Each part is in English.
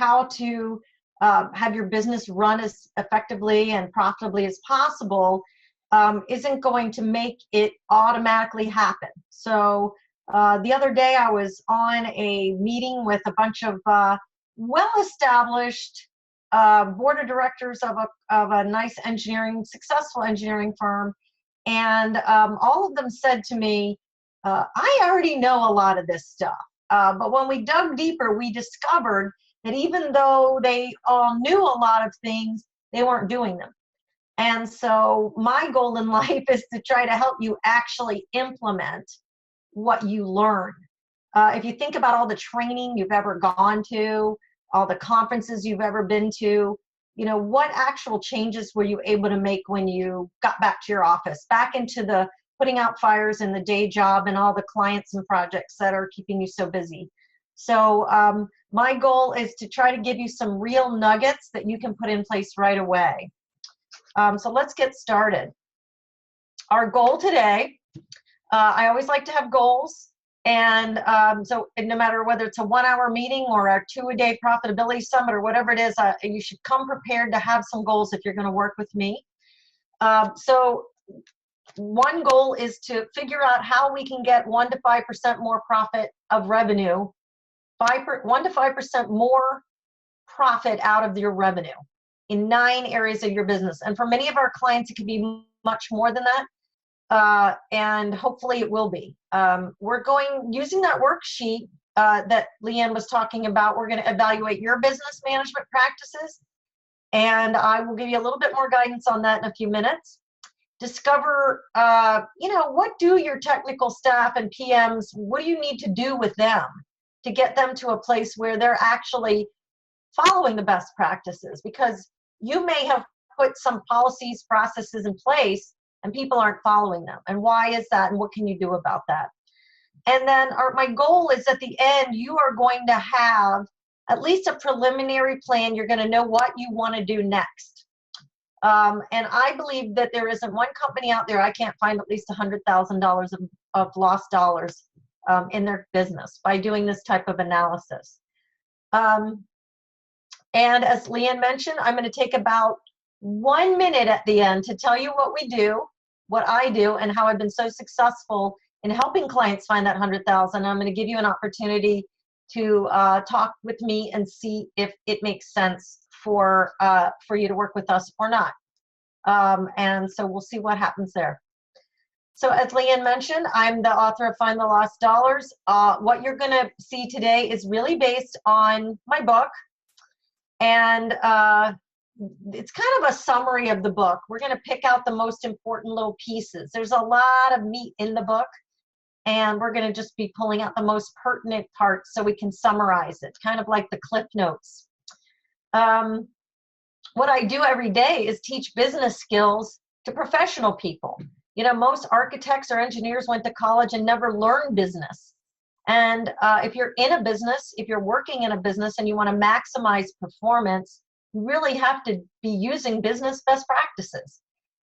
how to have your business run as effectively and profitably as possible isn't going to make it automatically happen. So the other day I was on a meeting with a bunch of well-established board of directors of a nice successful engineering firm. And all of them said to me, I already know a lot of this stuff. But when we dug deeper, we discovered that even though they all knew a lot of things, they weren't doing them. And so my goal in life is to try to help you actually implement what you learn. If you think about all the training you've ever gone to, all the conferences you've ever been to, you know, what actual changes were you able to make when you got back to your office, back into the putting out fires in the day job and all the clients and projects that are keeping you so busy? So my goal is to try to give you some real nuggets that you can put in place right away. So let's get started. Our goal today, I always like to have goals. And so no matter whether it's a 1-hour meeting or a 2-a-day profitability summit or whatever it is, you should come prepared to have some goals if you're going to work with me. So one goal is to figure out how we can get 1 to 5% more profit of revenue, 1 to 5% more profit out of your revenue in 9 areas of your business. And for many of our clients, it could be much more than that. And hopefully it will be. We're using that worksheet that Leanne was talking about. We're going to evaluate your business management practices, and I will give you a little bit more guidance on that in a few minutes. Discover, what do your technical staff and PMs, what do you need to do with them to get them to a place where they're actually following the best practices? Because you may have put some policies, processes in place, and people aren't following them. And why is that? And what can you do about that? And then my goal is at the end, you are going to have at least a preliminary plan. You're going to know what you want to do next. And I believe that there isn't one company out there I can't find at least $100,000 of lost dollars in their business by doing this type of analysis. And as Leanne mentioned, I'm going to take about 1 minute at the end to tell you what we do, what I do, and how I've been so successful in helping clients find that 100,000. I'm going to give you an opportunity to talk with me and see if it makes sense for you to work with us or not. And so we'll see what happens there. So as Leanne mentioned, I'm the author of Find the Lost Dollars. What you're going to see today is really based on my book. And it's kind of a summary of the book. We're going to pick out the most important little pieces. There's a lot of meat in the book, and we're going to just be pulling out the most pertinent parts so we can summarize it, kind of like the Cliff Notes. What I do every day is teach business skills to professional people. You know, most architects or engineers went to college and never learned business. And if you're in a business, if you're working in a business and you want to maximize performance, you really have to be using business best practices.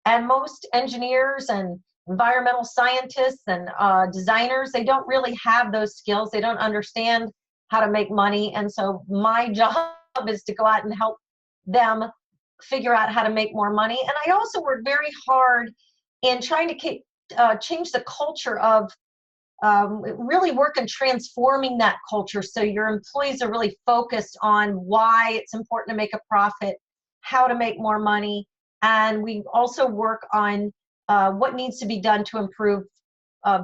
And most engineers and environmental scientists and designers, they don't really have those skills. They don't understand how to make money. And so my job is to go out and help them figure out how to make more money. And I also work very hard in trying to change the culture of really work on transforming that culture so your employees are really focused on why it's important to make a profit, how to make more money, and we also work on what needs to be done to improve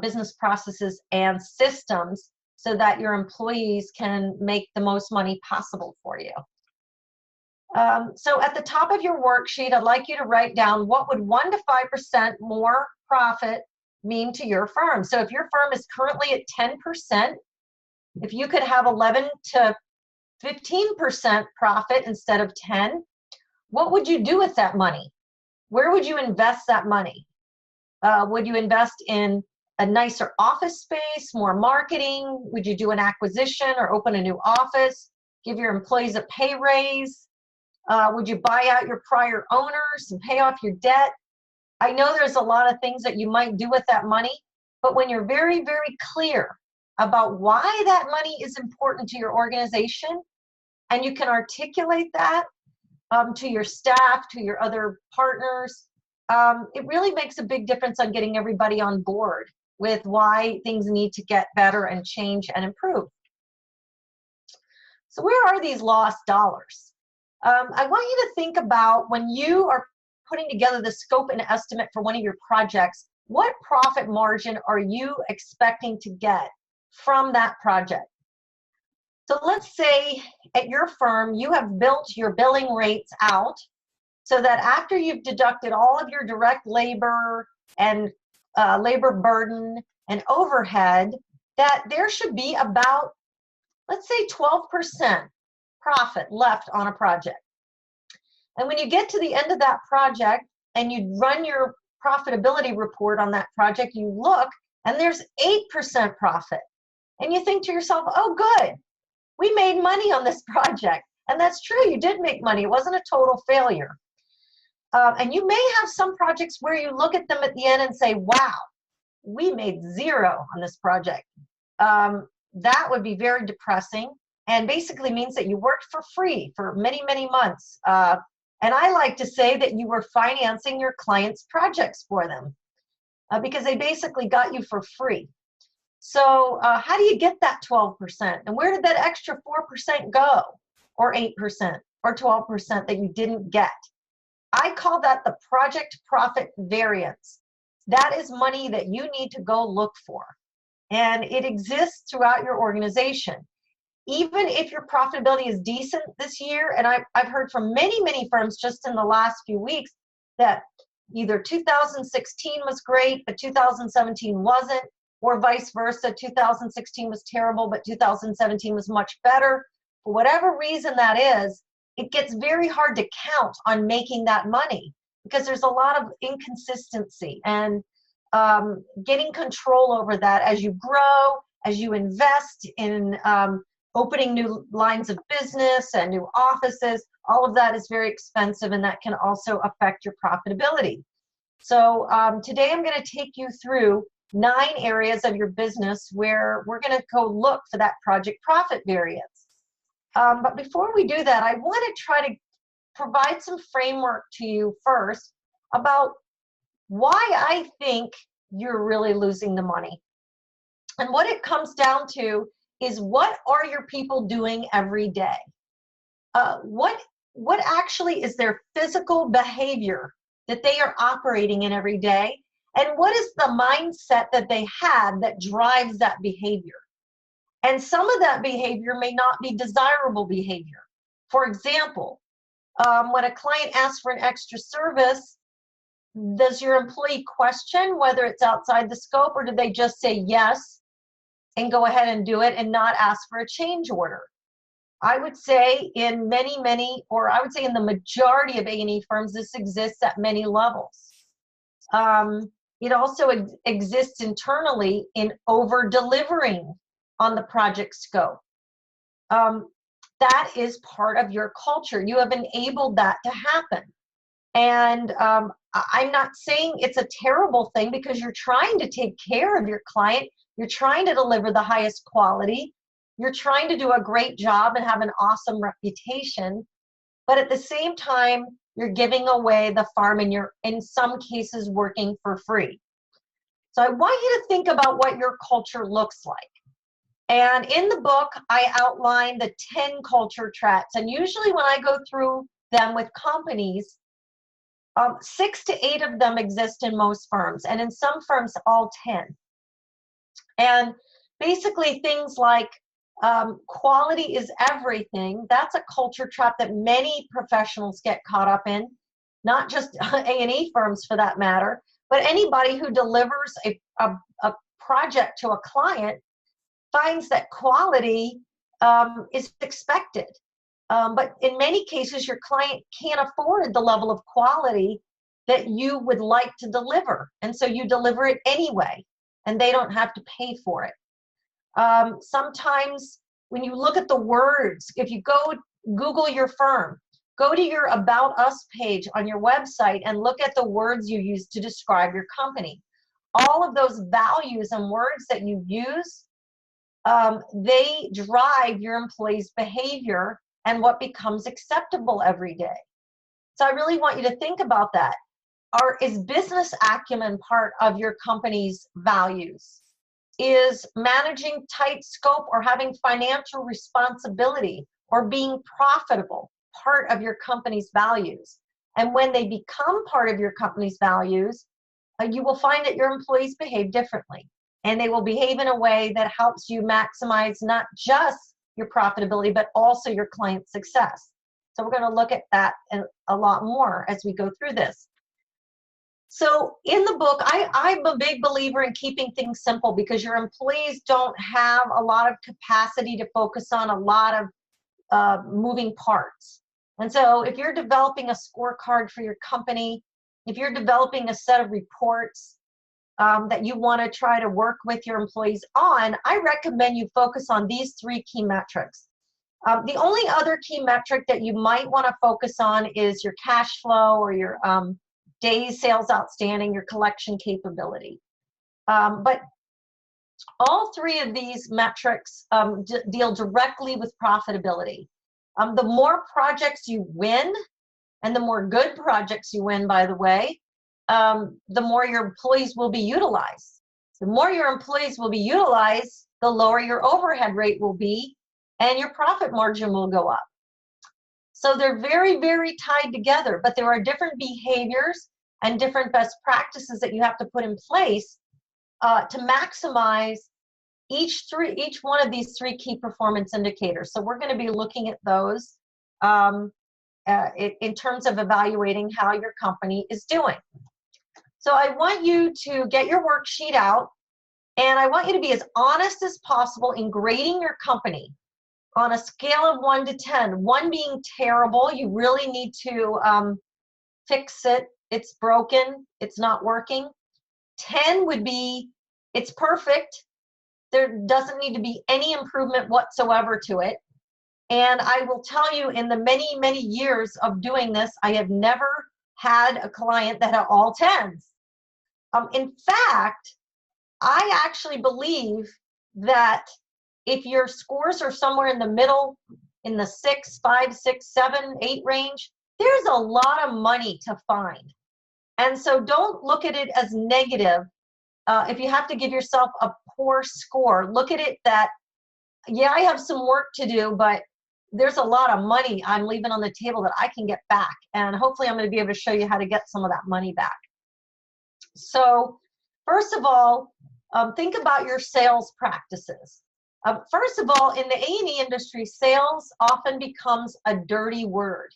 business processes and systems so that your employees can make the most money possible for you. So at the top of your worksheet, I'd like you to write down what would 1 to 5% more profit mean to your firm. So if your firm is currently at 10%, if you could have 11 to 15% profit instead of 10, what would you do with that money? Where would you invest that money? Would you invest in a nicer office space, more marketing? Would you do an acquisition or open a new office? Give your employees a pay raise? Would you buy out your prior owners and pay off your debt? I know there's a lot of things that you might do with that money, but when you're very, very clear about why that money is important to your organization, and you can articulate that to your staff, to your other partners, it really makes a big difference on getting everybody on board with why things need to get better and change and improve. So where are these lost dollars? I want you to think about when you are putting together the scope and estimate for one of your projects, what profit margin are you expecting to get from that project? So let's say at your firm, you have built your billing rates out so that after you've deducted all of your direct labor and labor burden and overhead, that there should be about, let's say 12% profit left on a project. And when you get to the end of that project and you run your profitability report on that project, you look and there's 8% profit. And you think to yourself, oh, good, we made money on this project. And that's true, you did make money. It wasn't a total failure. And you may have some projects where you look at them at the end and say, wow, we made 0 on this project. That would be very depressing and basically means that you worked for free for many, many months. And I like to say that you were financing your clients' projects for them because they basically got you for free. So how do you get that 12%? And where did that extra 4% go, or 8%, or 12% that you didn't get? I call that the project profit variance. That is money that you need to go look for. And it exists throughout your organization. Even if your profitability is decent this year, and I've heard from many, many firms just in the last few weeks that either 2016 was great, but 2017 wasn't, or vice versa, 2016 was terrible, but 2017 was much better. For whatever reason that is, it gets very hard to count on making that money because there's a lot of inconsistency, and getting control over that as you grow, as you invest in opening new lines of business and new offices, all of that is very expensive, and that can also affect your profitability. So today I'm going to take you through 9 areas of your business where we're going to go look for that project profit variance. But before we do that, I want to try to provide some framework to you first about why I think you're really losing the money. And what it comes down to is, what are your people doing every day? What actually is their physical behavior that they are operating in every day? And what is the mindset that they have that drives that behavior? And some of that behavior may not be desirable behavior. For example, when a client asks for an extra service, does your employee question whether it's outside the scope, or do they just say yes and go ahead and do it and not ask for a change order? I would say in I would say in the majority of A&E firms, this exists at many levels. It also exists internally in over-delivering on the project scope. That is part of your culture. You have enabled that to happen. And I'm not saying it's a terrible thing, because you're trying to take care of your client. You're trying to deliver the highest quality. You're trying to do a great job and have an awesome reputation. But at the same time, you're giving away the farm, and you're in some cases working for free. So I want you to think about what your culture looks like. And in the book, I outline the 10 culture traits. And usually when I go through them with companies, 6 to 8 of them exist in most firms, and in some firms, all 10. And basically things like quality is everything. That's a culture trap that many professionals get caught up in, not just A&E firms for that matter, but anybody who delivers a project to a client finds that quality is expected. But in many cases, your client can't afford the level of quality that you would like to deliver. And so you deliver it anyway, and they don't have to pay for it. Sometimes when you look at the words, if you go Google your firm, go to your About Us page on your website and look at the words you use to describe your company. All of those values and words that you use, they drive your employees' behavior, and what becomes acceptable every day. So I really want you to think about that. Is business acumen part of your company's values? Is managing tight scope or having financial responsibility or being profitable part of your company's values? And when they become part of your company's values, you will find that your employees behave differently, and they will behave in a way that helps you maximize not just your profitability, but also your client success. So we're going to look at that a lot more as we go through this. So in the book, I'm a big believer in keeping things simple, because your employees don't have a lot of capacity to focus on a lot of moving parts. And so if you're developing a scorecard for your company, if you're developing a set of reports that you want to try to work with your employees on, I recommend you focus on these 3 key metrics. The only other key metric that you might want to focus on is your cash flow, or your days sales outstanding, your collection capability. But all 3 of these metrics deal directly with profitability. The more projects you win, and the more good projects you win, by the way, the more your employees will be utilized. The more your employees will be utilized, the lower your overhead rate will be, and your profit margin will go up. So they're very, very tied together, but there are different behaviors and different best practices that you have to put in place to maximize each one of these 3 key performance indicators. So we're going to be looking at those in terms of evaluating how your company is doing. So I want you to get your worksheet out, and I want you to be as honest as possible in grading your company on a scale of 1 to 10. 1 being terrible, you really need to fix it. It's broken, it's not working. 10 would be, it's perfect. There doesn't need to be any improvement whatsoever to it. And I will tell you, in the many, many years of doing this, I have never had a client that had all 10s. In fact, I actually believe that if your scores are somewhere in the middle, in the 6, 5, 6, 7, 8 range, there's a lot of money to find. And so don't look at it as negative. If you have to give yourself a poor score, look at it that, yeah, I have some work to do, but there's a lot of money I'm leaving on the table that I can get back. And hopefully I'm going to be able to show you how to get some of that money back. So first of all, think about your sales practices. First of all, in the A&E industry, sales often becomes a dirty word.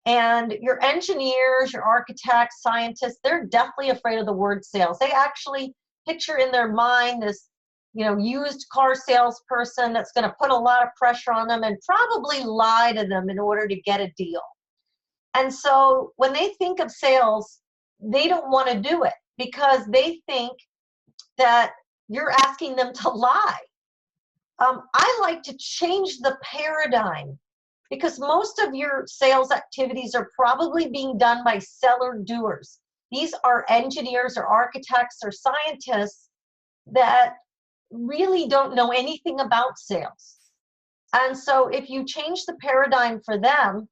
And your engineers, your architects, scientists, they're definitely afraid of the word sales. They actually picture in their mind this, used car salesperson that's going to put a lot of pressure on them and probably lie to them in order to get a deal. And so when they think of sales, they don't want to do it, because they think that you're asking them to lie. I like to change the paradigm, because most of your sales activities are probably being done by seller doers. These are engineers or architects or scientists that really don't know anything about sales. And so if you change the paradigm for them,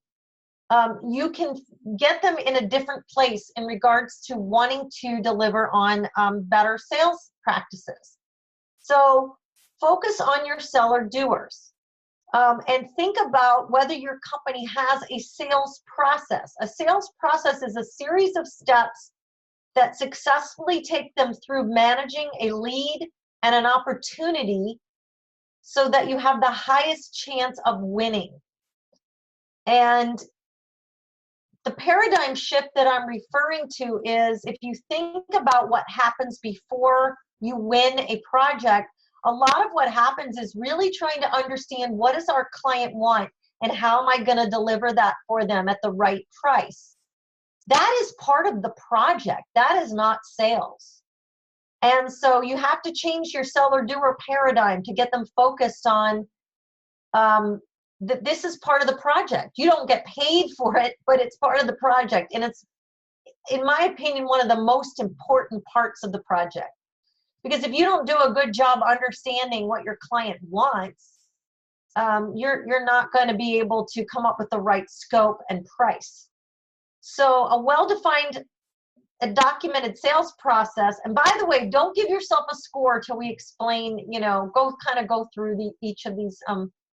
you can get them in a different place in regards to wanting to deliver on better sales practices. So focus on your seller doers. And think about whether your company has a sales process. A sales process is a series of steps that successfully take them through managing a lead and an opportunity so that you have the highest chance of winning. And the paradigm shift that I'm referring to is, if you think about what happens before you win a project, a lot of what happens is really trying to understand, what does our client want and how am I going to deliver that for them at the right price? That is part of the project. That is not sales. And so you have to change your seller doer paradigm to get them focused on that this is part of the project. You don't get paid for it, but it's part of the project. And it's, in my opinion, one of the most important parts of the project. Because if you don't do a good job understanding what your client wants, you're not going to be able to come up with the right scope and price. So a well-defined, a documented sales process, and by the way, don't give yourself a score till we explain, go through each of these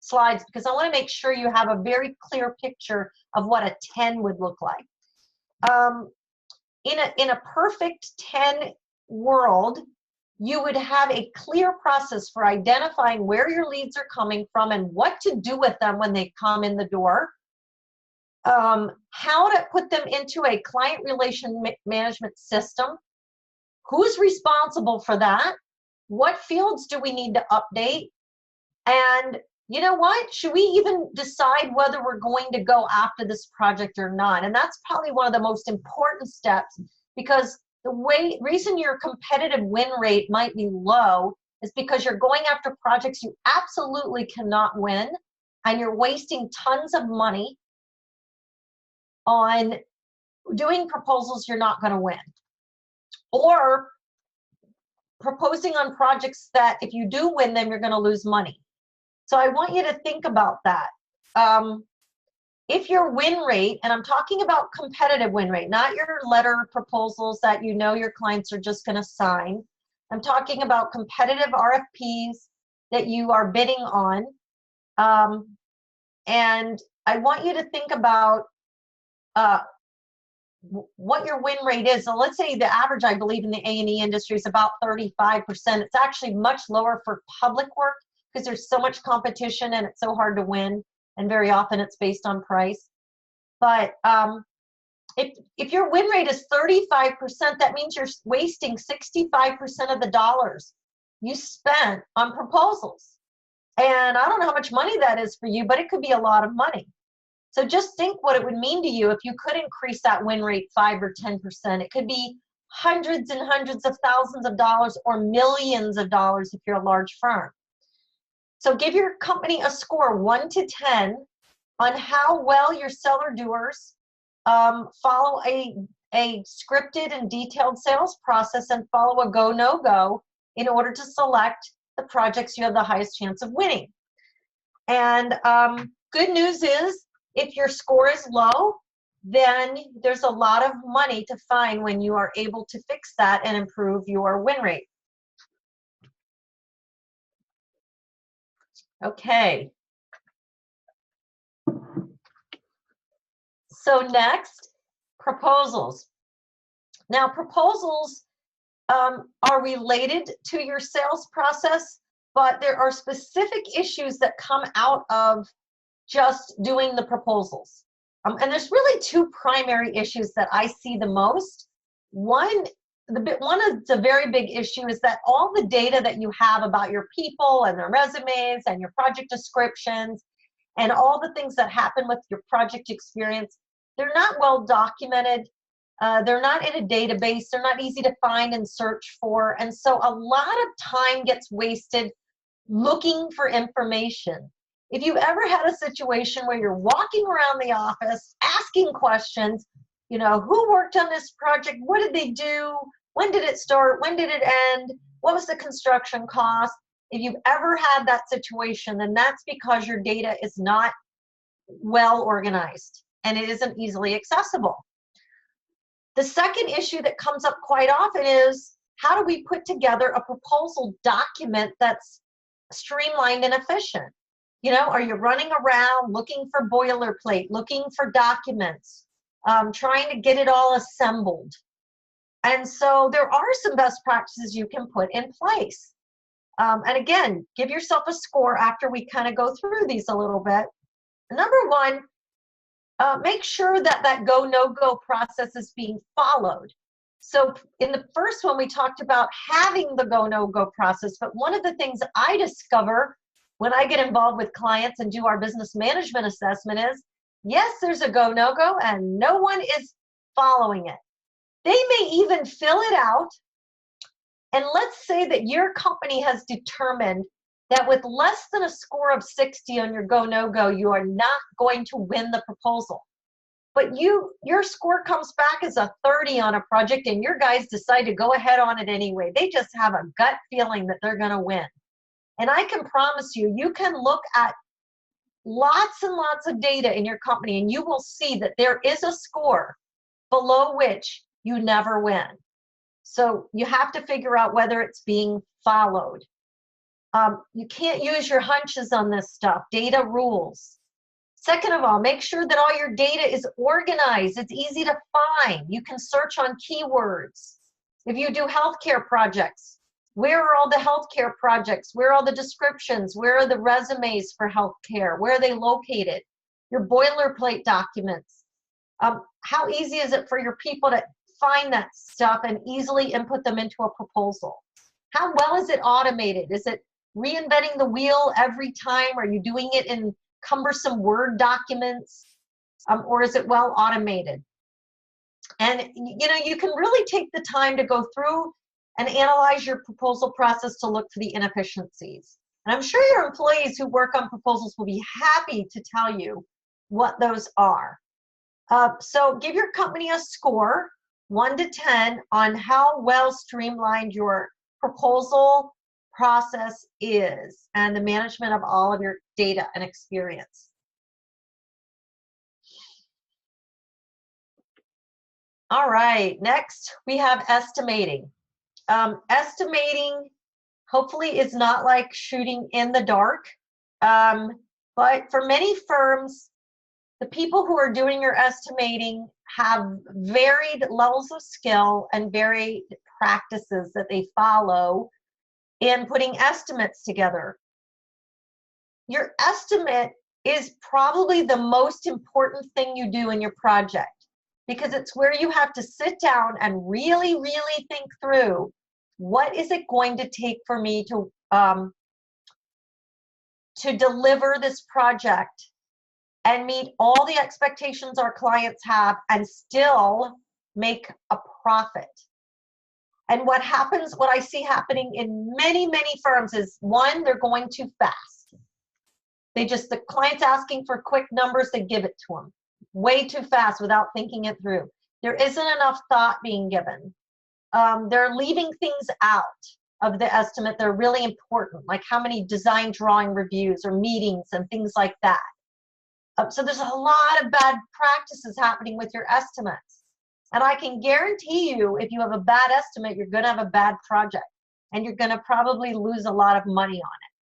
slides, because I want to make sure you have a very clear picture of what a 10 would look like. In a perfect 10 world, you would have a clear process for identifying where your leads are coming from and what to do with them when they come in the door, how to put them into a client relation management system, who's responsible for that, what fields do we need to update, and you know what, should we even decide whether we're going to go after this project or not? And that's probably one of the most important steps, because the reason your competitive win rate might be low is because you're going after projects you absolutely cannot win, and you're wasting tons of money on doing proposals you're not going to win, or proposing on projects that if you do win them, you're going to lose money. So I want you to think about that. If your win rate, and I'm talking about competitive win rate, not your letter proposals that you know your clients are just going to sign. I'm talking about competitive RFPs that you are bidding on. And I want you to think about what your win rate is. So let's say the average, I believe, in the A&E industry is about 35%. It's actually much lower for public work because there's so much competition and it's so hard to win. And very often it's based on price. But if your win rate is 35%, that means you're wasting 65% of the dollars you spent on proposals. And I don't know how much money that is for you, but it could be a lot of money. So just think what it would mean to you if you could increase that win rate 5 or 10%. It could be hundreds and hundreds of thousands of dollars or millions of dollars if you're a large firm. So give your company a score 1 to 10 on how well your seller doers follow a scripted and detailed sales process and follow a go, no go in order to select the projects you have the highest chance of winning. And good news is, if your score is low, then there's a lot of money to find when you are able to fix that and improve your win rate. Okay. So next, proposals. Now, proposals are related to your sales process, but there are specific issues that come out of just doing the proposals. And there's really two primary issues that I see the most. One of the very big issue is that all the data that you have about your people and their resumes and your project descriptions and all the things that happen with your project experience, they're not well documented. They're not in a database. They're not easy to find and search for. And so a lot of time gets wasted looking for information. If you've ever had a situation where you're walking around the office asking questions, who worked on this project? What did they do? When did it start? When did it end? What was the construction cost? If you've ever had that situation, then that's because your data is not well organized and it isn't easily accessible. The second issue that comes up quite often is, how do we put together a proposal document that's streamlined and efficient? Are you running around looking for boilerplate, looking for documents, trying to get it all assembled? And so there are some best practices you can put in place. And again, give yourself a score after we kind of go through these a little bit. Number one, make sure that go, no-go process is being followed. So in the first one, we talked about having the go, no-go process. But one of the things I discover when I get involved with clients and do our business management assessment is, yes, there's a go, no-go, and no one is following it. They may even fill it out. And let's say that your company has determined that with less than a score of 60 on your go, no-go, you are not going to win the proposal. But your score comes back as a 30 on a project and your guys decide to go ahead on it anyway. They just have a gut feeling that they're going to win. And I can promise you, you can look at lots and lots of data in your company, and you will see that there is a score below which you never win. So you have to figure out whether it's being followed. You can't use your hunches on this stuff. Data rules. Second of all, make sure that all your data is organized. It's easy to find. You can search on keywords. If you do healthcare projects, where are all the healthcare projects? Where are all the descriptions? Where are the resumes for healthcare? Where are they located? Your boilerplate documents. How easy is it for your people to find that stuff and easily input them into a proposal? How well is it automated? Is it reinventing the wheel every time? Are you doing it in cumbersome Word documents? Or is it well automated? And you know, you can really take the time to go through and analyze your proposal process to look for the inefficiencies. And I'm sure your employees who work on proposals will be happy to tell you what those are. So give your company a score, 1 to 10, on how well streamlined your proposal process is and the management of all of your data and experience. All right, next we have estimating. Estimating hopefully is not like shooting in the dark, but for many firms, the people who are doing your estimating have varied levels of skill and varied practices that they follow in putting estimates together. Your estimate is probably the most important thing you do in your project, because it's where you have to sit down and really, really think through, what is it going to take for me to deliver this project and meet all the expectations our clients have and still make a profit. And what happens, what I see happening in many, many firms is, one, they're going too fast. The client's asking for quick numbers, they give it to them way too fast without thinking it through. There isn't enough thought being given. They're leaving things out of the estimate. They're really important, like how many design drawing reviews or meetings and things like that. So there's a lot of bad practices happening with your estimates. And I can guarantee you, if you have a bad estimate, you're going to have a bad project, and you're going to probably lose a lot of money on it.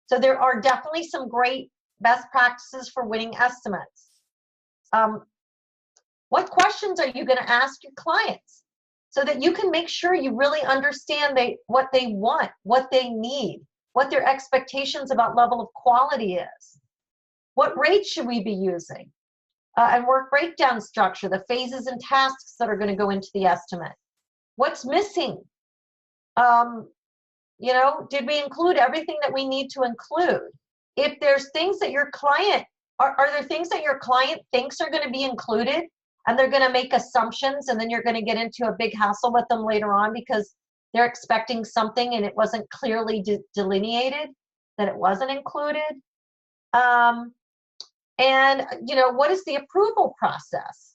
So there are definitely some great best practices for winning estimates. What questions are you going to ask your clients so that you can make sure you really understand what they want, what they need, what their expectations about level of quality is? What rate should we be using? And work breakdown structure, the phases and tasks that are going to go into the estimate. What's missing? You know, did we include everything that we need to include? If there's things that your client, are there things that your client thinks are going to be included, and they're going to make assumptions, and then you're going to get into a big hassle with them later on because they're expecting something and it wasn't clearly delineated that it wasn't included? And, you know, what is the approval process?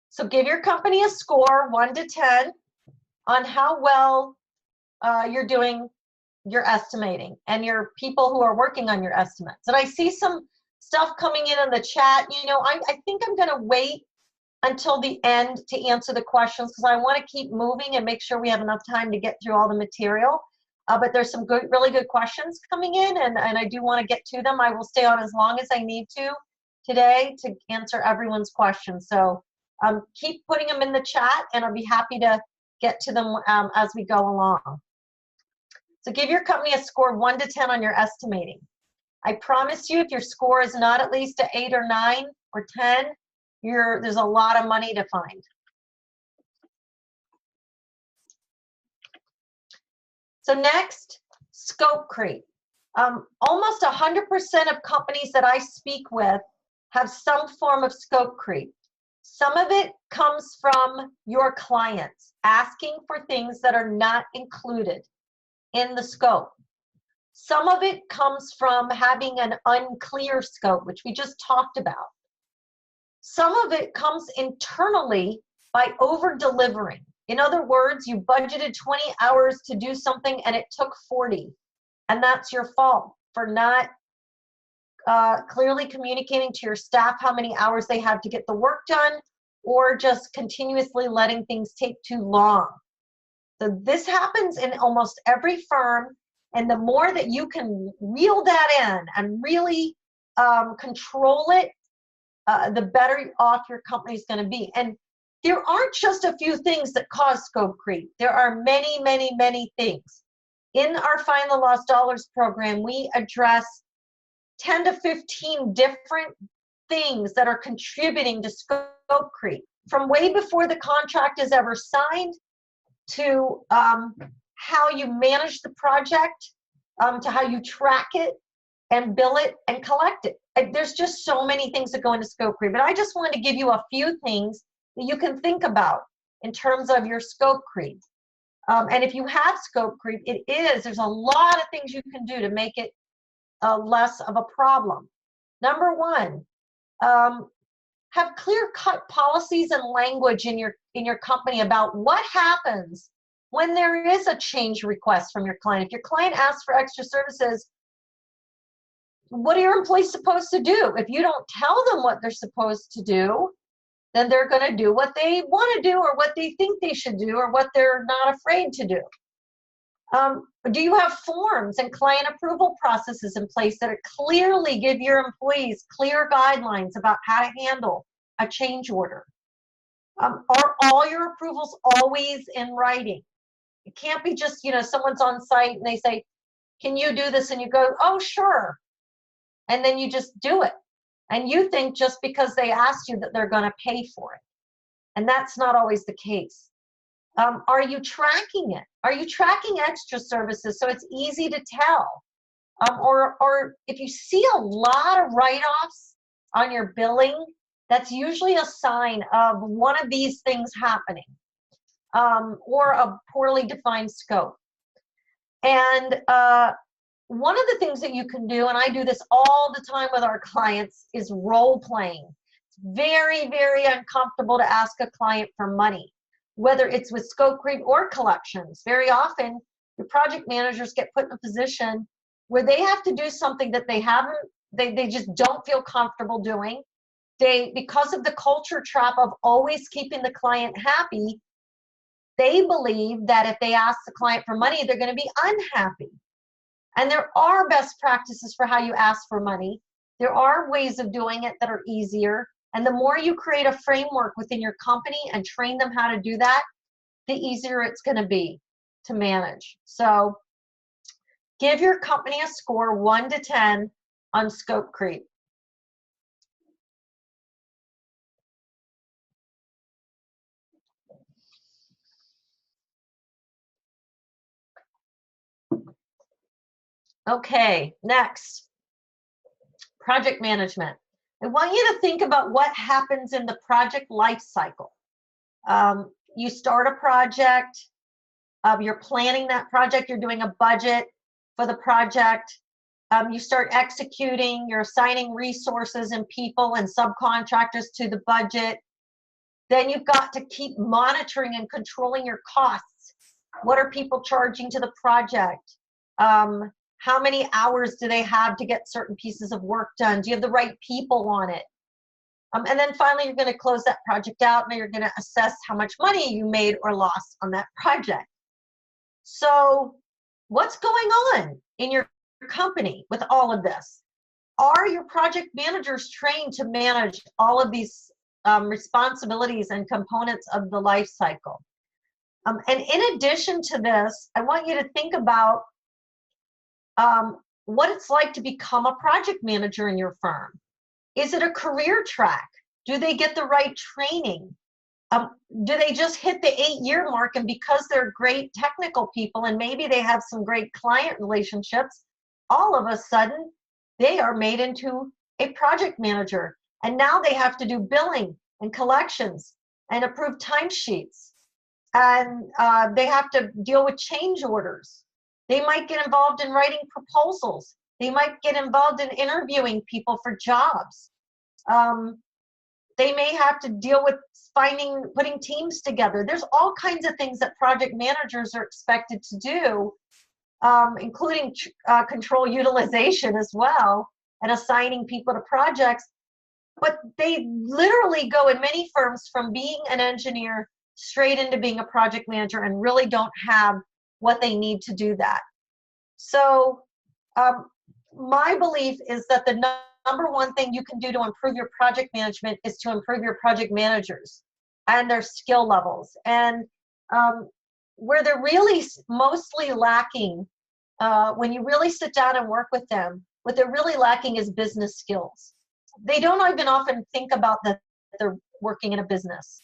So give your company a score, 1 to 10, on how well you're doing your estimating and your people who are working on your estimates. And I see some stuff coming in the chat. You know, I think I'm going to wait until the end to answer the questions, because I want to keep moving and make sure we have enough time to get through all the material. But there's some really good questions coming in, and I do want to get to them. I will stay on as long as I need to today to answer everyone's questions. So keep putting them in the chat, and I'll be happy to get to them as we go along. So give your company a score 1 to 10 on your estimating. I promise you, if your score is not at least an 8 or 9 or 10, there's a lot of money to find. So next, scope creep. Almost 100% of companies that I speak with have some form of scope creep. Some of it comes from your clients asking for things that are not included in the scope. Some of it comes from having an unclear scope, which we just talked about. Some of it comes internally by over-delivering. In other words, you budgeted 20 hours to do something and it took 40. And that's your fault for not clearly communicating to your staff how many hours they have to get the work done, or just continuously letting things take too long. So this happens in almost every firm, and the more that you can reel that in and really control it, the better off your company is going to be. And there aren't just a few things that cause scope creep. There are many, many, many things. In our Find the Lost Dollars program, we address 10 to 15 different things that are contributing to scope creep, from way before the contract is ever signed to how you manage the project, to how you track it and bill it and collect it. There's just so many things that go into scope creep, but I just wanted to give you a few things that you can think about in terms of your scope creep. And if you have scope creep, there's a lot of things you can do to make it less of a problem. Number one, have clear-cut policies and language in your company about what happens when there is a change request from your client. If your client asks for extra services, what are your employees supposed to do? If you don't tell them what they're supposed to do, then they're going to do what they want to do, or what they think they should do, or what they're not afraid to do. Do you have forms and client approval processes in place that clearly give your employees clear guidelines about how to handle a change order? Are all your approvals always in writing? It can't be just, someone's on site and they say, can you do this? And you go, oh, sure. And then you just do it. And you think just because they asked you that they're going to pay for it. And that's not always the case. Are you tracking it? Are you tracking extra services so it's easy to tell? Or if you see a lot of write-offs on your billing, that's usually a sign of one of these things happening, or a poorly defined scope. And one of the things that you can do, and I do this all the time with our clients, is role playing. It's very, very uncomfortable to ask a client for money, whether it's with scope creep or collections. Very often, your project managers get put in a position where they have to do something that they just don't feel comfortable doing. Because of the culture trap of always keeping the client happy, they believe that if they ask the client for money, they're going to be unhappy. And there are best practices for how you ask for money. There are ways of doing it that are easier. And the more you create a framework within your company and train them how to do that, the easier it's going to be to manage. So give your company a score 1 to 10 on scope creep. Okay, next, project management. I want you to think about what happens in the project life cycle. You start a project, you're planning that project, you're doing a budget for the project, you start executing, you're assigning resources and people and subcontractors to the budget. Then you've got to keep monitoring and controlling your costs. What are people charging to the project? How many hours do they have to get certain pieces of work done? Do you have the right people on it? And then finally, you're going to close that project out, and you're going to assess how much money you made or lost on that project. So what's going on in your company with all of this? Are your project managers trained to manage all of these responsibilities and components of the life cycle? And in addition to this, I want you to think about what it's like to become a project manager in your firm. Is it a career track? Do they get the right training? Do they just hit the 8-year mark, and because they're great technical people and maybe they have some great client relationships, all of a sudden they are made into a project manager, and now they have to do billing and collections and approve timesheets, and they have to deal with change orders. They might get involved in writing proposals. They might get involved in interviewing people for jobs. They may have to deal with putting teams together. There's all kinds of things that project managers are expected to do including control utilization as well, and assigning people to projects. But they literally go in many firms from being an engineer straight into being a project manager and really don't have what they need to do that. So my belief is that the number one thing you can do to improve your project management is to improve your project managers and their skill levels. And where they're really mostly lacking, when you really sit down and work with them, what they're really lacking is business skills. They don't even often think about that they're working in a business.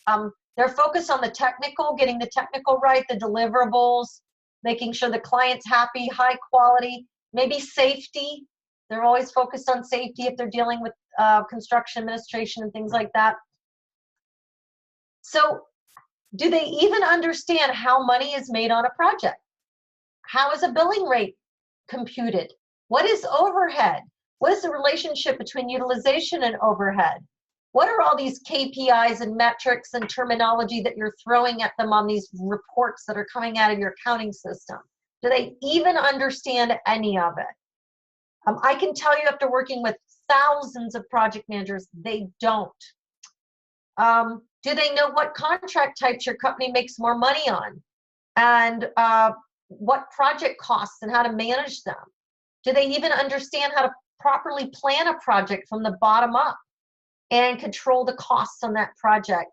They're focused on the technical, getting the technical right, the deliverables, making sure the client's happy, high quality, maybe safety. They're always focused on safety if they're dealing with construction administration and things like that. So do they even understand how money is made on a project? How is a billing rate computed? What is overhead? What is the relationship between utilization and overhead? What are all these KPIs and metrics and terminology that you're throwing at them on these reports that are coming out of your accounting system? Do they even understand any of it? I can tell you after working with thousands of project managers, they don't. Do they know what contract types your company makes more money on? And what project costs and how to manage them? Do they even understand how to properly plan a project from the bottom up and control the costs on that project?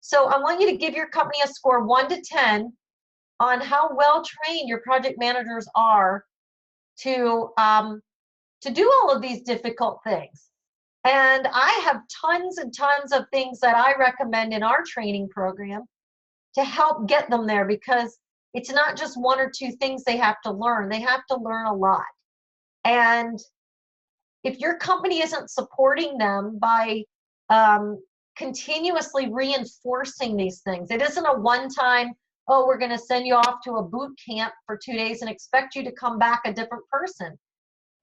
So I want you to give your company a score 1 to 10 on how well trained your project managers are to do all of these difficult things. And I have tons and tons of things that I recommend in our training program to help get them there, because it's not just 1 or 2 things they have to learn. They have to learn a lot. And if your company isn't supporting them by continuously reinforcing these things, it isn't a one-time, oh, we're going to send you off to a boot camp for 2 days and expect you to come back a different person.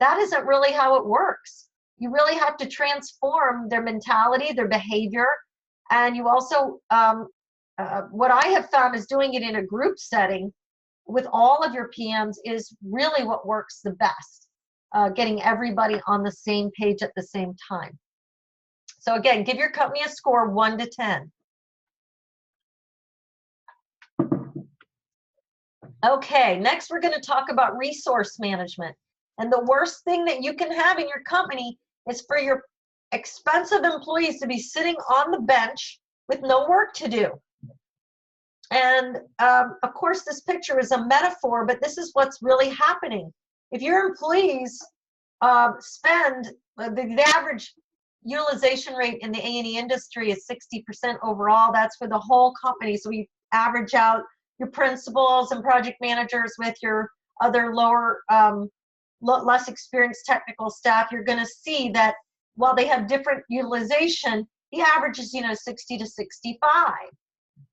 That isn't really how it works. You really have to transform their mentality, their behavior, and you also, what I have found is doing it in a group setting with all of your PMs is really what works the best, getting everybody on the same page at the same time. So again, give your company a score 1 to 10. Okay, next we're going to talk about resource management. And the worst thing that you can have in your company is for your expensive employees to be sitting on the bench with no work to do. And of course, this picture is a metaphor, but this is what's really happening. If your employees spend, the average utilization rate in the A&E industry is 60% overall. That's for the whole company. So we average out your principals and project managers with your other lower, less experienced technical staff. You're going to see that while they have different utilization, the average is 60 to 65.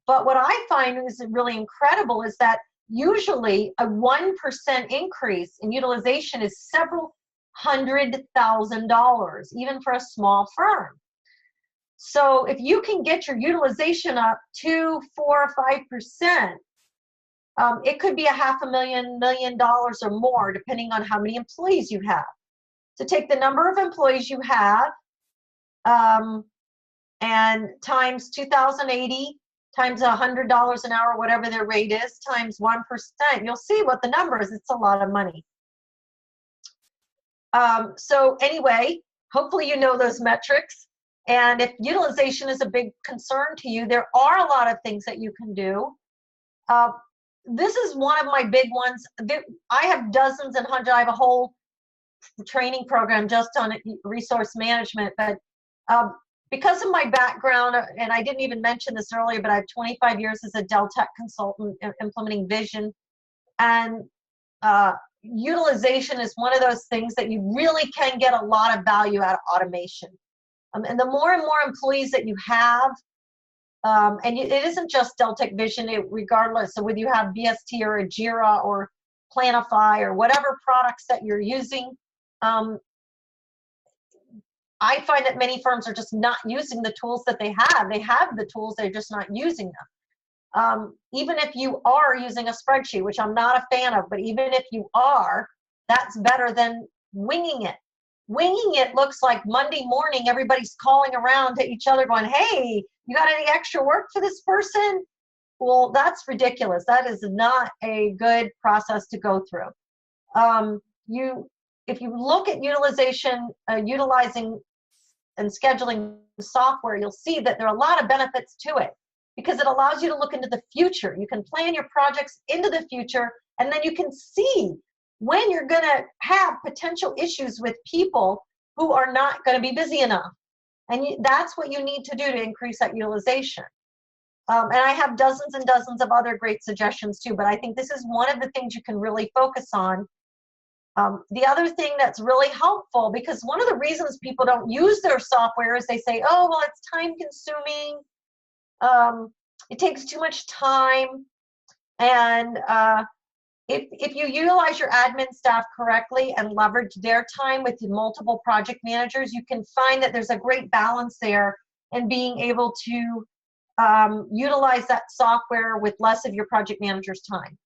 But what I find is really incredible is that usually a 1% increase in utilization is several $100,000, even for a small firm. So if you can get your utilization up 2, 4, 5%, it could be $500,000, $1 million or more, depending on how many employees you have. So take the number of employees you have and times 2,080 times $100 an hour, whatever their rate is, times 1%. You'll see what the number is. It's a lot of money. So anyway, hopefully you know those metrics. And if utilization is a big concern to you, there are a lot of things that you can do. This is one of my big ones. I have dozens and hundreds. I have a whole training program just on resource management. But because of my background, and I didn't even mention this earlier, but I have 25 years as a Dell Tech consultant implementing vision. And utilization is one of those things that you really can get a lot of value out of automation. And the more and more employees that you have, and it isn't just Dell Tech Vision, regardless of whether you have VST or a Jira or Planify or whatever products that you're using, I find that many firms are just not using the tools that they have. They have the tools, they're just not using them. Even if you are using a spreadsheet, which I'm not a fan of, but even if you are, that's better than winging it. Winging it looks like Monday morning, everybody's calling around to each other going, hey, you got any extra work for this person? Well, that's ridiculous. That is not a good process to go through. If you look at utilization, utilizing and scheduling software, you'll see that there are a lot of benefits to it because it allows you to look into the future. You can plan your projects into the future, and then you can see when you're going to have potential issues with people who are not going to be busy enough. And that's what you need to do to increase that utilization. And I have dozens and dozens of other great suggestions too, but I think this is one of the things you can really focus on. The other thing that's really helpful, because one of the reasons people don't use their software is they say, oh, well, it's time consuming. It takes too much time. And if you utilize your admin staff correctly and leverage their time with multiple project managers, you can find that there's a great balance there in being able to utilize that software with less of your project manager's time.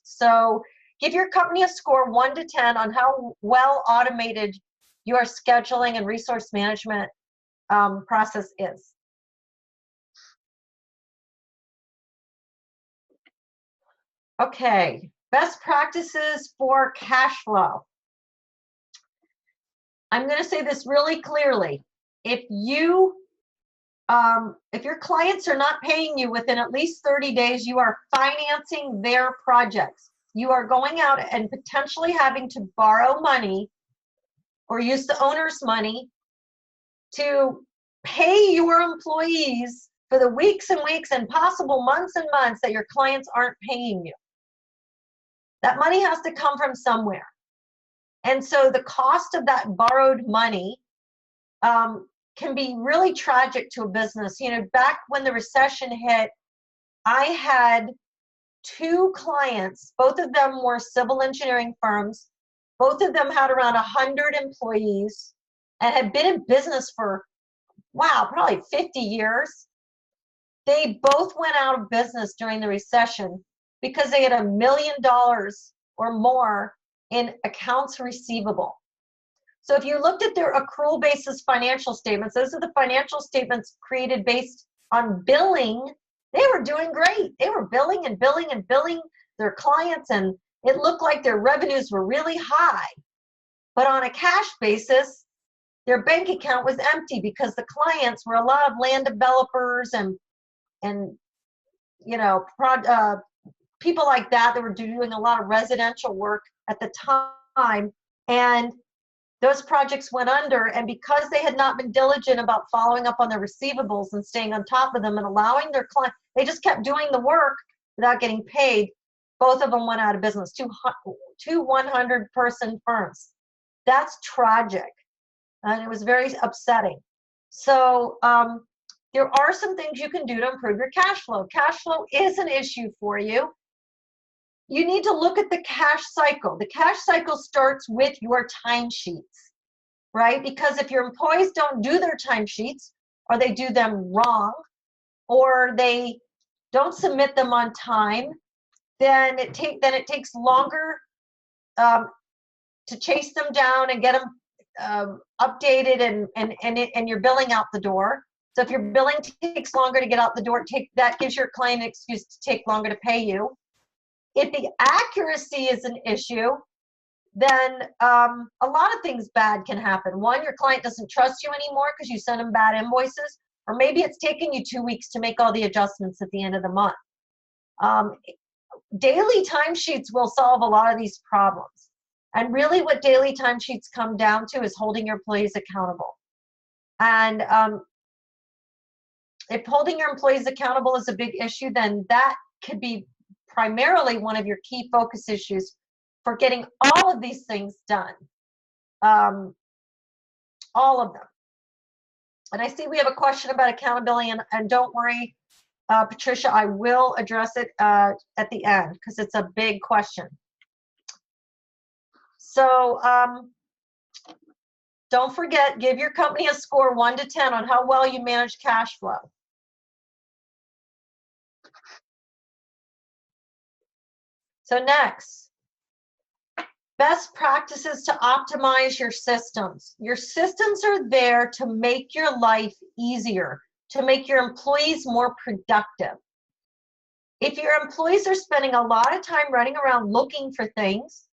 So give your company a score 1 to 10 on how well automated your scheduling and resource management process is. Okay, best practices for cash flow. I'm going to say this really clearly. If your clients are not paying you within at least 30 days, you are financing their projects. You are going out and potentially having to borrow money or use the owner's money to pay your employees for the weeks and weeks and possible months and months that your clients aren't paying you. That money has to come from somewhere. And so the cost of that borrowed money can be really tragic to a business. You know, back when the recession hit, I had 2 clients, both of them were civil engineering firms. Both of them had around 100 employees and had been in business for, wow, probably 50 years. They both went out of business during the recession because they had $1 million or more in accounts receivable. So if you looked at their accrual basis financial statements, those are the financial statements created based on billing. They were doing great. They were billing and billing and billing their clients, and it looked like their revenues were really high. But on a cash basis, their bank account was empty because the clients were a lot of land developers and you know, people like that were doing a lot of residential work at the time. And those projects went under, and because they had not been diligent about following up on their receivables and staying on top of them and allowing their client, they just kept doing the work without getting paid. Both of them went out of business, two 100-person firms. That's tragic, and it was very upsetting. So there are some things you can do to improve your cash flow. Cash flow is an issue for you. You need to look at the cash cycle. The cash cycle starts with your timesheets, right? Because if your employees don't do their timesheets, or they do them wrong, or they don't submit them on time, then it takes longer to chase them down and get them updated and your billing out the door. So if your billing takes longer to get out the door, that gives your client an excuse to take longer to pay you. If the accuracy is an issue, then a lot of things bad can happen. One, your client doesn't trust you anymore because you sent them bad invoices, or maybe it's taking you 2 weeks to make all the adjustments at the end of the month. Daily timesheets will solve a lot of these problems. And really what daily timesheets come down to is holding your employees accountable. And if holding your employees accountable is a big issue, then that could be primarily one of your key focus issues for getting all of these things done. All of them. And I see we have a question about accountability, and don't worry, Patricia, I will address it at the end because it's a big question. So don't forget, give your company a score 1 to 10 on how well you manage cash flow. So next, best practices to optimize your systems. Your systems are there to make your life easier, to make your employees more productive. If your employees are spending a lot of time running around looking for things,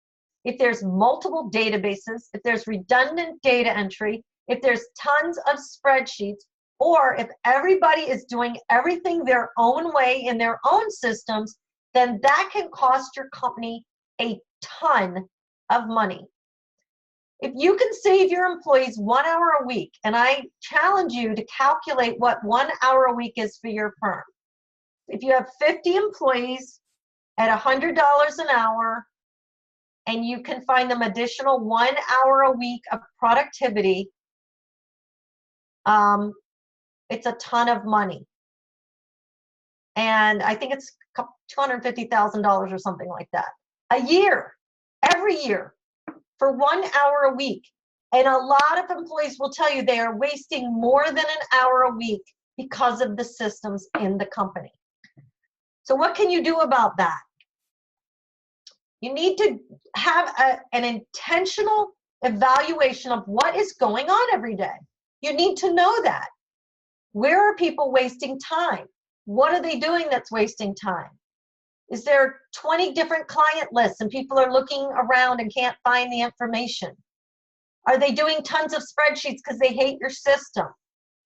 if there's multiple databases, if there's redundant data entry, if there's tons of spreadsheets, or if everybody is doing everything their own way in their own systems, then that can cost your company a ton of money. If you can save your employees 1 hour a week, and I challenge you to calculate what 1 hour a week is for your firm. If you have 50 employees at $100 an hour, and you can find them additional 1 hour a week of productivity, it's a ton of money. And I think it's $250,000 or something like that a year, every year, for 1 hour a week. And a lot of employees will tell you they are wasting more than an hour a week because of the systems in the company. So what can you do about that? You need to have an intentional evaluation of what is going on every day. You need to know that. Where are people wasting time? What are they doing that's wasting time? Is there 20 different client lists and people are looking around and can't find the information? Are they doing tons of spreadsheets because they hate your system?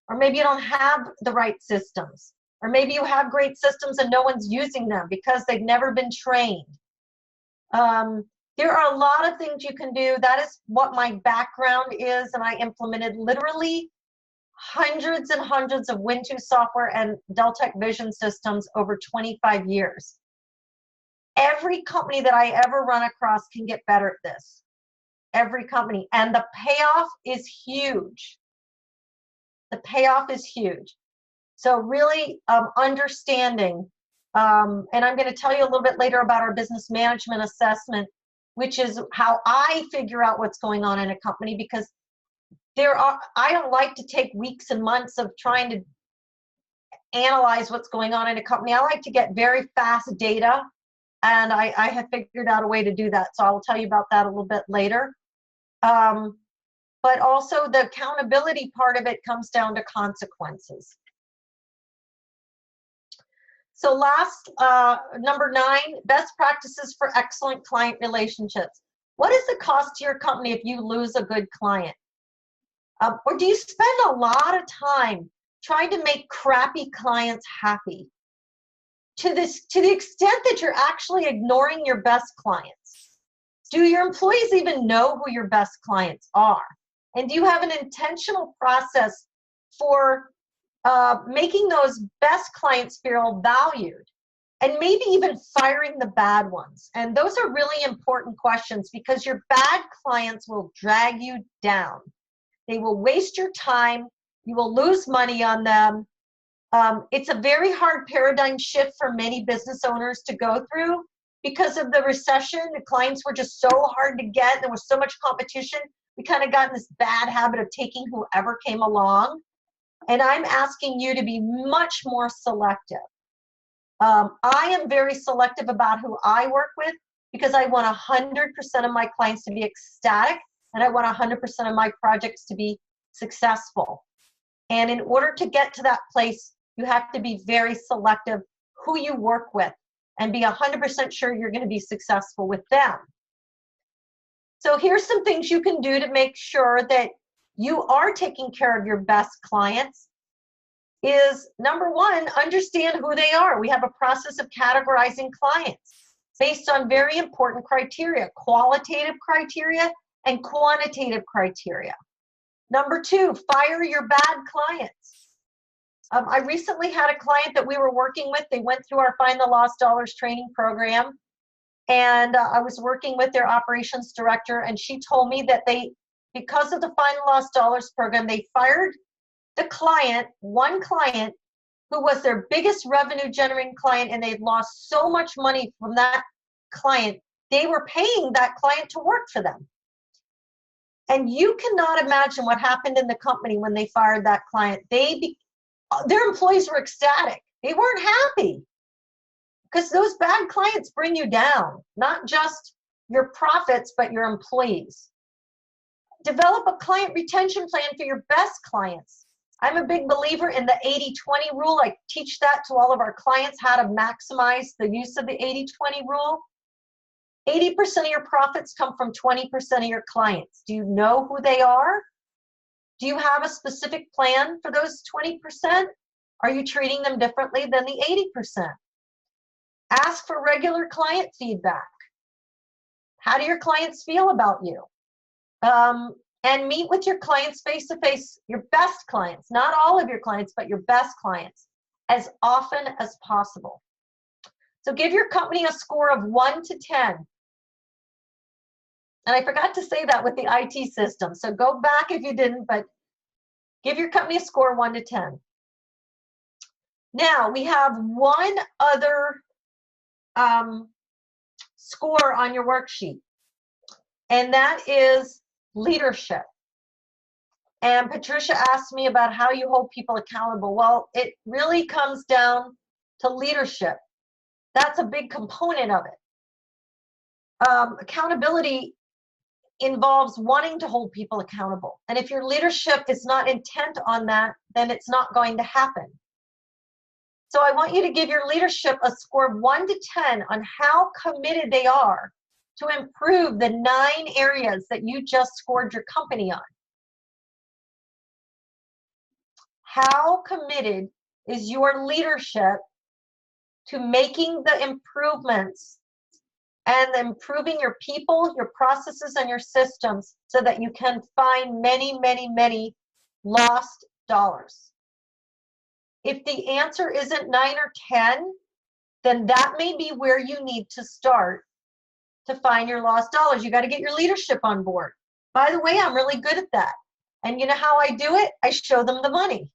Or maybe you don't have the right systems. Or maybe you have great systems and no one's using them because they've never been trained. There are a lot of things you can do. That is what my background is, and I implemented literally hundreds and hundreds of Win2 software and Deltek Vision systems over 25 years. Every company that I ever run across can get better at this. Every company. And the payoff is huge. The payoff is huge. So really understanding, and I'm going to tell you a little bit later about our business management assessment, which is how I figure out what's going on in a company, because I don't like to take weeks and months of trying to analyze what's going on in a company. I like to get very fast data, and I have figured out a way to do that. So I will tell you about that a little bit later. But also the accountability part of it comes down to consequences. So last, number 9, best practices for excellent client relationships. What is the cost to your company if you lose a good client? Or do you spend a lot of time trying to make crappy clients happy? To the extent that you're actually ignoring your best clients. Do your employees even know who your best clients are? And do you have an intentional process for making those best clients feel valued, and maybe even firing the bad ones? And those are really important questions, because your bad clients will drag you down. They will waste your time. You will lose money on them. It's a very hard paradigm shift for many business owners to go through because of the recession. The clients were just so hard to get. There was so much competition. We kind of got in this bad habit of taking whoever came along. And I'm asking you to be much more selective. I am very selective about who I work with, because I want 100% of my clients to be ecstatic, and I want 100% of my projects to be successful. And in order to get to that place, you have to be very selective who you work with and be 100% sure you're going to be successful with them. So here's some things you can do to make sure that you are taking care of your best clients. Is number 1, understand who they are. We have a process of categorizing clients based on very important criteria, qualitative criteria and quantitative criteria. Number 2, fire your bad clients. I recently had a client that we were working with. They went through our Find the Lost Dollars training program, and I was working with their operations director, and she told me that because of the Find the Lost Dollars program, they fired the client, one client, who was their biggest revenue generating client, and they'd lost so much money from that client, they were paying that client to work for them. And you cannot imagine what happened in the company when they fired that client. Their employees were ecstatic. They weren't happy because those bad clients bring you down, not just your profits, but your employees. Develop a client retention plan for your best clients. I'm a big believer in the 80-20 rule. I teach that to all of our clients, how to maximize the use of the 80-20 rule. 80% of your profits come from 20% of your clients. Do you know who they are? Do you have a specific plan for those 20%? Are you treating them differently than the 80%? Ask for regular client feedback. How do your clients feel about you? And meet with your clients face-to-face, your best clients, not all of your clients, but your best clients, as often as possible. So give your company a score of 1 to 10. And I forgot to say that with the IT system. So go back if you didn't, but give your company a score 1 to 10. Now, we have one other score on your worksheet, and that is leadership. And Patricia asked me about how you hold people accountable. Well, it really comes down to leadership. That's a big component of it. Accountability involves wanting to hold people accountable. And if your leadership is not intent on that, then it's not going to happen. So I want you to give your leadership a score of 1 to 10 on how committed they are to improve the 9 areas that you just scored your company on. How committed is your leadership to making the improvements and improving your people, your processes, and your systems so that you can find many, many, many lost dollars? If the answer isn't 9 or 10, then that may be where you need to start to find your lost dollars. You got to get your leadership on board. By the way, I'm really good at that. And you know how I do it? I show them the money.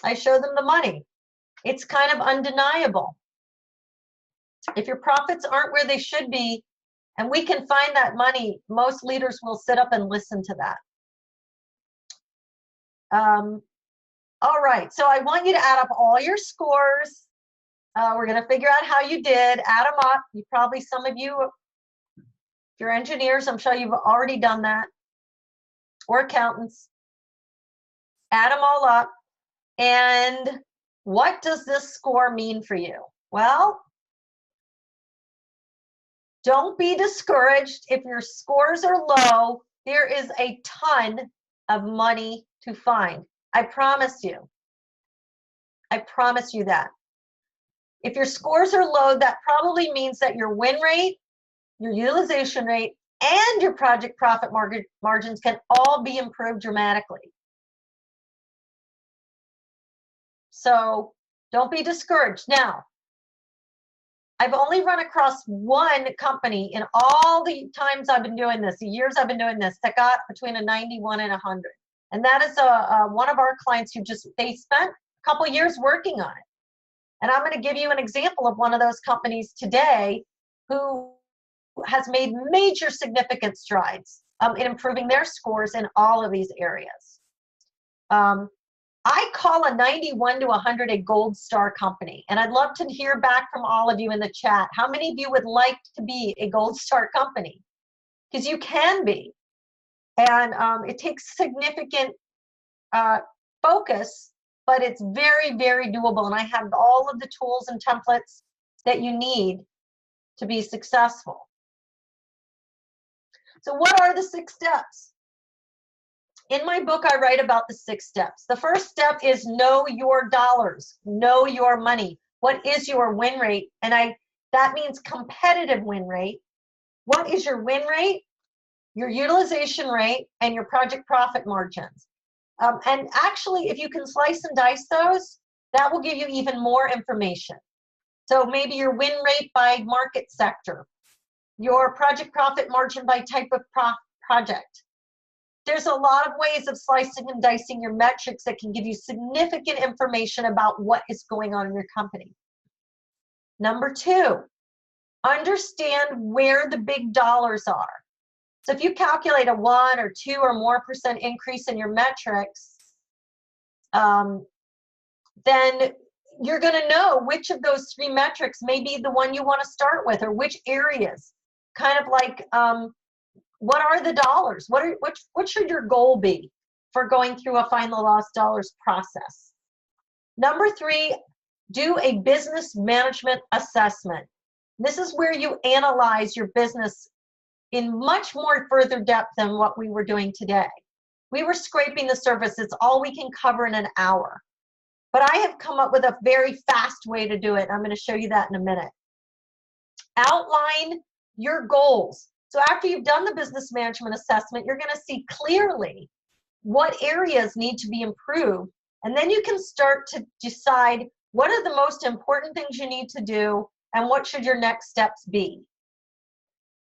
I show them the money. It's kind of undeniable. If your profits aren't where they should be, and we can find that money, most leaders will sit up and listen to that. All right, so I want you to add up all your scores. We're going to figure out how you did. Add them up. You probably, some of you, if you're engineers, I'm sure you've already done that, or accountants. Add them all up. And what does this score mean for you? Well, don't be discouraged. If your scores are low, there is a ton of money to find. I promise you. I promise you that. If your scores are low, that probably means that your win rate, your utilization rate, and your project profit margins can all be improved dramatically. So don't be discouraged. Now, I've only run across one company in all the times I've been doing this, the years I've been doing this, that got between a 91 and 100. And that is one of our clients who they spent a couple years working on it. And I'm going to give you an example of one of those companies today who has made major significant strides in improving their scores in all of these areas. I call a 91 to 100 a gold star company. And I'd love to hear back from all of you in the chat. How many of you would like to be a gold star company? Because you can be. And it takes significant focus, but it's very, very doable. And I have all of the tools and templates that you need to be successful. So what are the 6 steps? In my book, I write about the 6 steps. The first step is know your dollars, know your money. What is your win rate? And that means competitive win rate. What is your win rate, your utilization rate, and your project profit margins? And actually, if you can slice and dice those, that will give you even more information. So maybe your win rate by market sector, your project profit margin by type of project. There's a lot of ways of slicing and dicing your metrics that can give you significant information about what is going on in your company. Number 2, understand where the big dollars are. So if you calculate a 1 or 2 or more % increase in your metrics, then you're going to know which of those 3 metrics may be the one you want to start with, or which areas. Kind of like, what are the dollars? What should your goal be for going through a find the lost dollars process? Number 3, do a business management assessment. This is where you analyze your business in much more further depth than what we were doing today. We were scraping the surface. It's all we can cover in an hour. But I have come up with a very fast way to do it. I'm going to show you that in a minute. Outline your goals. So after you've done the business management assessment, you're going to see clearly what areas need to be improved. And then you can start to decide what are the most important things you need to do and what should your next steps be.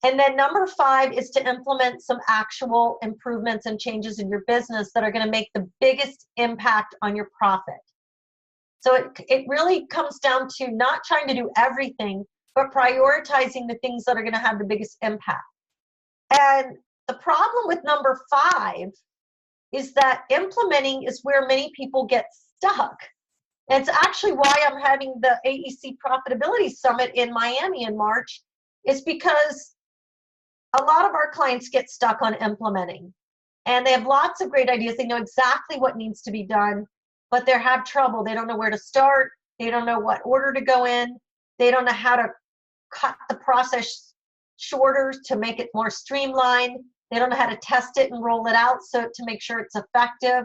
And then number 5 is to implement some actual improvements and changes in your business that are going to make the biggest impact on your profit. So it really comes down to not trying to do everything, but prioritizing the things that are going to have the biggest impact. And the problem with number 5 is that implementing is where many people get stuck. And it's actually why I'm having the AEC Profitability Summit in Miami in March, is because a lot of our clients get stuck on implementing. And they have lots of great ideas. They know exactly what needs to be done, but they have trouble. They don't know where to start. They don't know what order to go in. They don't know how to cut the process shorter to make it more streamlined. They don't know how to test it and roll it out so to make sure it's effective.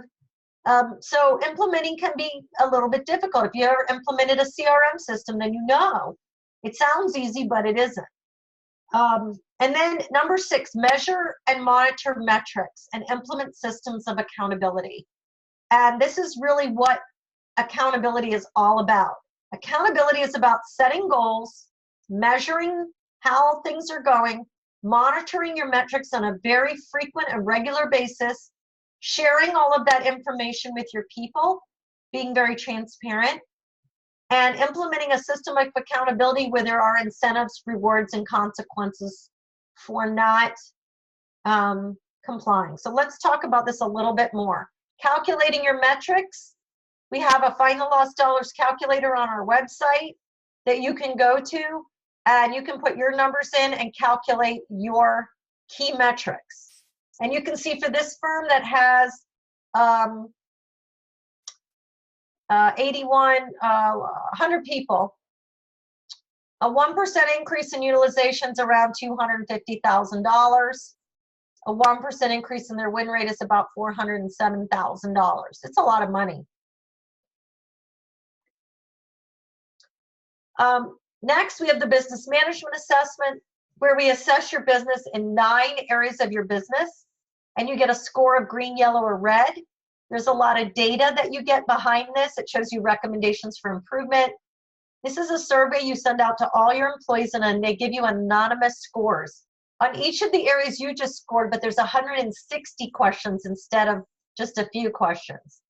So implementing can be a little bit difficult. If you ever implemented a CRM system, then you know it sounds easy, but it isn't. And then number 6, measure and monitor metrics and implement systems of accountability. And this is really what accountability is all about. Accountability is about setting goals, measuring how things are going, monitoring your metrics on a very frequent and regular basis, sharing all of that information with your people, being very transparent, and implementing a system of accountability where there are incentives, rewards, and consequences for not complying. So let's talk about this a little bit more. Calculating your metrics. We have a Find the Lost Dollars calculator on our website that you can go to, and you can put your numbers in and calculate your key metrics. And you can see for this firm that has 100 people, a 1% increase in utilization is around $250,000. A 1% increase in their win rate is about $407,000. It's a lot of money. Next, we have the business management assessment, where we assess your business in 9 areas of your business, and you get a score of green, yellow, or red. There's a lot of data that you get behind this. It shows you recommendations for improvement. This is a survey you send out to all your employees, and they give you anonymous scores on each of the areas you just scored, but there's 160 questions instead of just a few questions.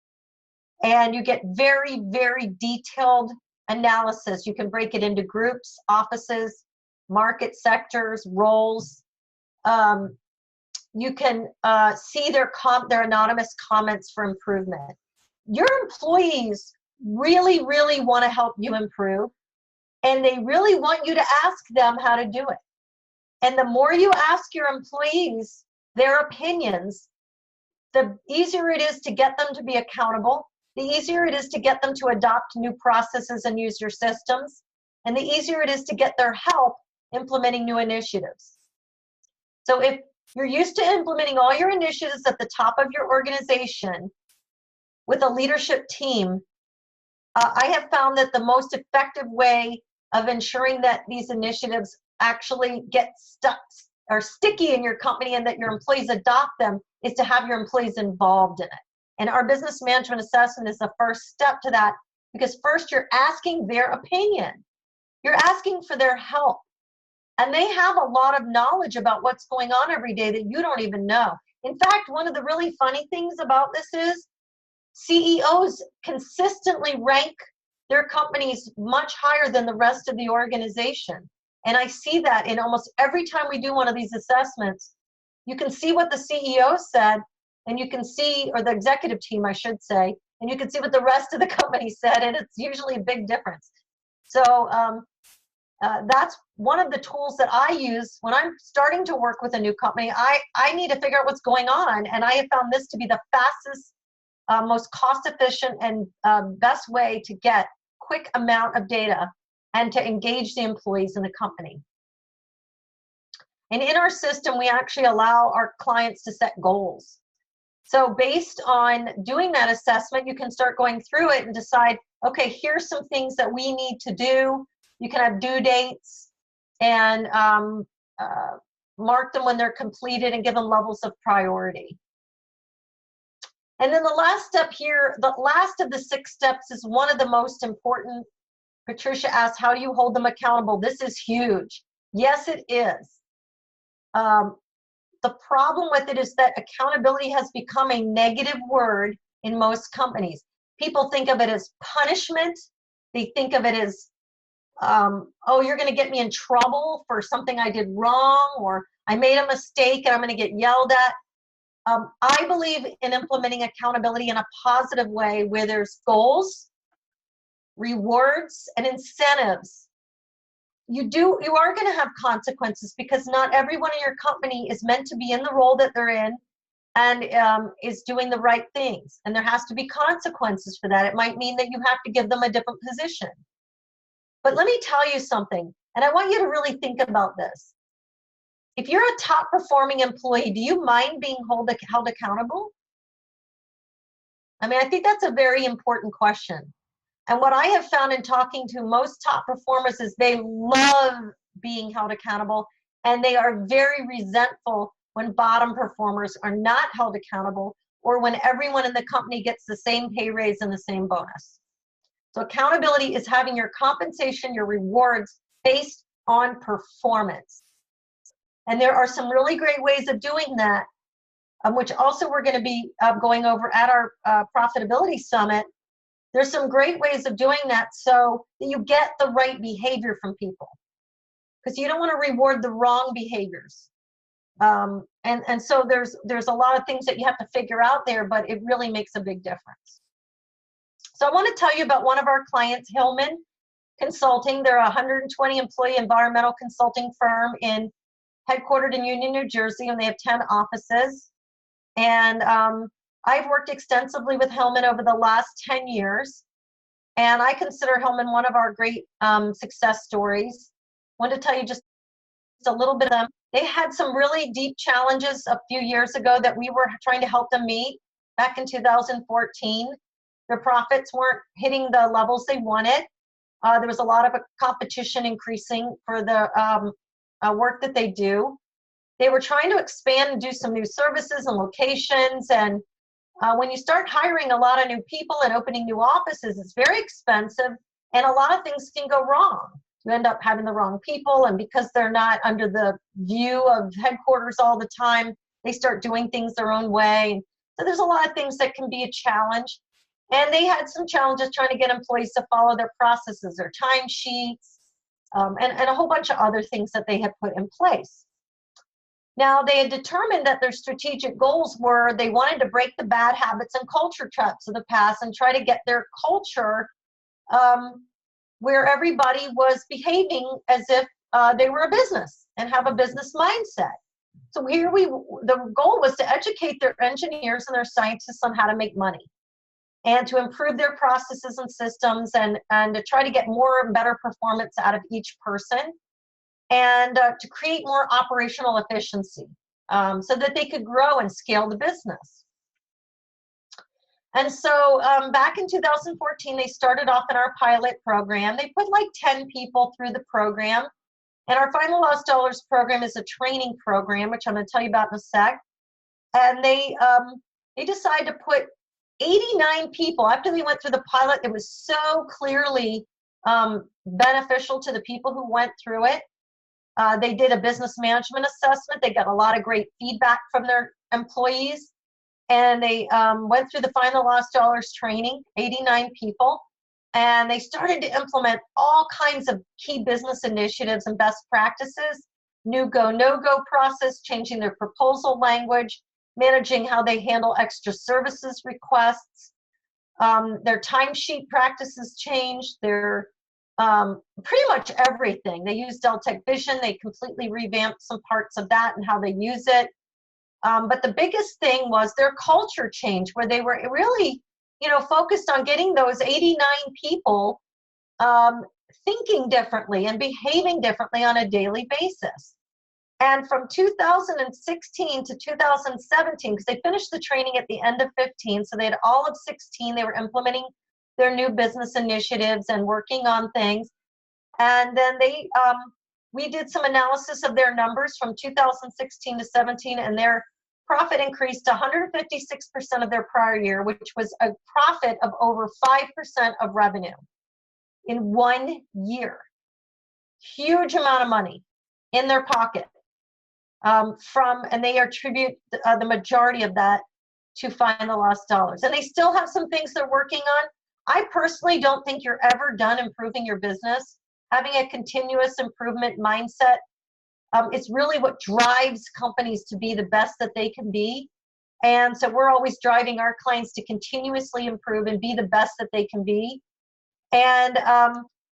And you get very, very detailed analysis. You can break it into groups, offices, market sectors, roles. You can see their anonymous comments for improvement. Your employees really, really want to help you improve, and they really want you to ask them how to do it. And the more you ask your employees their opinions, the easier it is to get them to be accountable, the easier it is to get them to adopt new processes and use your systems, and the easier it is to get their help implementing new initiatives. So if you're used to implementing all your initiatives at the top of your organization with a leadership team, I have found that the most effective way of ensuring that these initiatives actually get stuck or sticky in your company and that your employees adopt them is to have your employees involved in it. And our business management assessment is the first step to that, because first you're asking their opinion. You're asking for their help. And they have a lot of knowledge about what's going on every day that you don't even know. In fact, one of the really funny things about this is CEOs consistently rank their companies much higher than the rest of the organization. And I see that in almost every time we do one of these assessments. You can see what the CEO said, and you can see, or the executive team, I should say, and you can see what the rest of the company said, and it's usually a big difference. So that's one of the tools that I use when I'm starting to work with a new company. I need to figure out what's going on, and I have found this to be the fastest, most cost-efficient, and best way to get quick amount of data and to engage the employees in the company. And in our system, we actually allow our clients to set goals. So based on doing that assessment, you can start going through it and decide, okay, here's some things that we need to do. You can have due dates and mark them when they're completed and give them levels of priority. And then the last step here, the last of the 6 steps is one of the most important. Patricia asked, how do you hold them accountable? This is huge. Yes, it is. The problem with it is that accountability has become a negative word in most companies. People think of it as punishment. They think of it as, oh, you're going to get me in trouble for something I did wrong, or I made a mistake and I'm going to get yelled at. I believe in implementing accountability in a positive way where there's goals, rewards, and incentives. You are going to have consequences because not everyone in your company is meant to be in the role that they're in and is doing the right things. And there has to be consequences for that. It might mean that you have to give them a different position. But let me tell you something, and I want you to really think about this. If you're a top performing employee, do you mind being held accountable? I mean, I think that's a very important question. And what I have found in talking to most top performers is they love being held accountable, and they are very resentful when bottom performers are not held accountable, or when everyone in the company gets the same pay raise and the same bonus. So accountability is having your compensation, your rewards based on performance. And there are some really great ways of doing that, which also we're going to be going over at our profitability summit. There's some great ways of doing that so that you get the right behavior from people, because you don't want to reward the wrong behaviors. And so there's a lot of things that you have to figure out there, but it really makes a big difference. So I want to tell you about one of our clients, Hillmann Consulting. They're a 120 employee environmental consulting firm headquartered in Union, New Jersey, and they have 10 offices. And I've worked extensively with Hillmann over the last 10 years, and I consider Hillmann one of our great success stories. I want to tell you just a little bit of them. They had some really deep challenges a few years ago that we were trying to help them meet back in 2014. Their profits weren't hitting the levels they wanted. There was a lot of competition increasing for the work that they do. They were trying to expand and do some new services and locations, and when you start hiring a lot of new people and opening new offices, it's very expensive, and a lot of things can go wrong. You end up having the wrong people, and because they're not under the view of headquarters all the time, they start doing things their own way. So there's a lot of things that can be a challenge. And they had some challenges trying to get employees to follow their processes, their timesheets, and a whole bunch of other things that they had put in place. Now, they had determined that their strategic goals were they wanted to break the bad habits and culture traps of the past and try to get their culture where everybody was behaving as if they were a business and have a business mindset. So the goal was to educate their engineers and their scientists on how to make money and to improve their processes and systems and to try to get more and better performance out of each person, and to create more operational efficiency so that they could grow and scale the business. And so back in 2014, they started off in our pilot program. They put like 10 people through the program. And our Final Lost Dollars program is a training program, which I'm going to tell you about in a sec. And they decided to put 89 people. After they went through the pilot, it was so clearly beneficial to the people who went through it. They did a business management assessment. They got a lot of great feedback from their employees. And they went through the Final Lost Dollars training, 89 people. And they started to implement all kinds of key business initiatives and best practices, new go, no-go process, changing their proposal language, managing how they handle extra services requests, Their timesheet practices changed. Their pretty much everything. They use Deltek Vision. They completely revamped some parts of that and how they use it. But the biggest thing was their culture change, where they were really, focused on getting those 89 people thinking differently and behaving differently on a daily basis. And from 2016 to 2017, because they finished the training at the end of 15, so they had all of 16, they were implementing their new business initiatives and working on things. And then we did some analysis of their numbers from 2016 to 17, and their profit increased to 156% of their prior year, which was a profit of over 5% of revenue in 1 year. Huge amount of money in their pocket. And they attribute the majority of that to find the lost dollars. And they still have some things they're working on. I personally don't think you're ever done improving your business. Having a continuous improvement mindset, it's really what drives companies to be the best that they can be. And so we're always driving our clients to continuously improve and be the best that they can be. And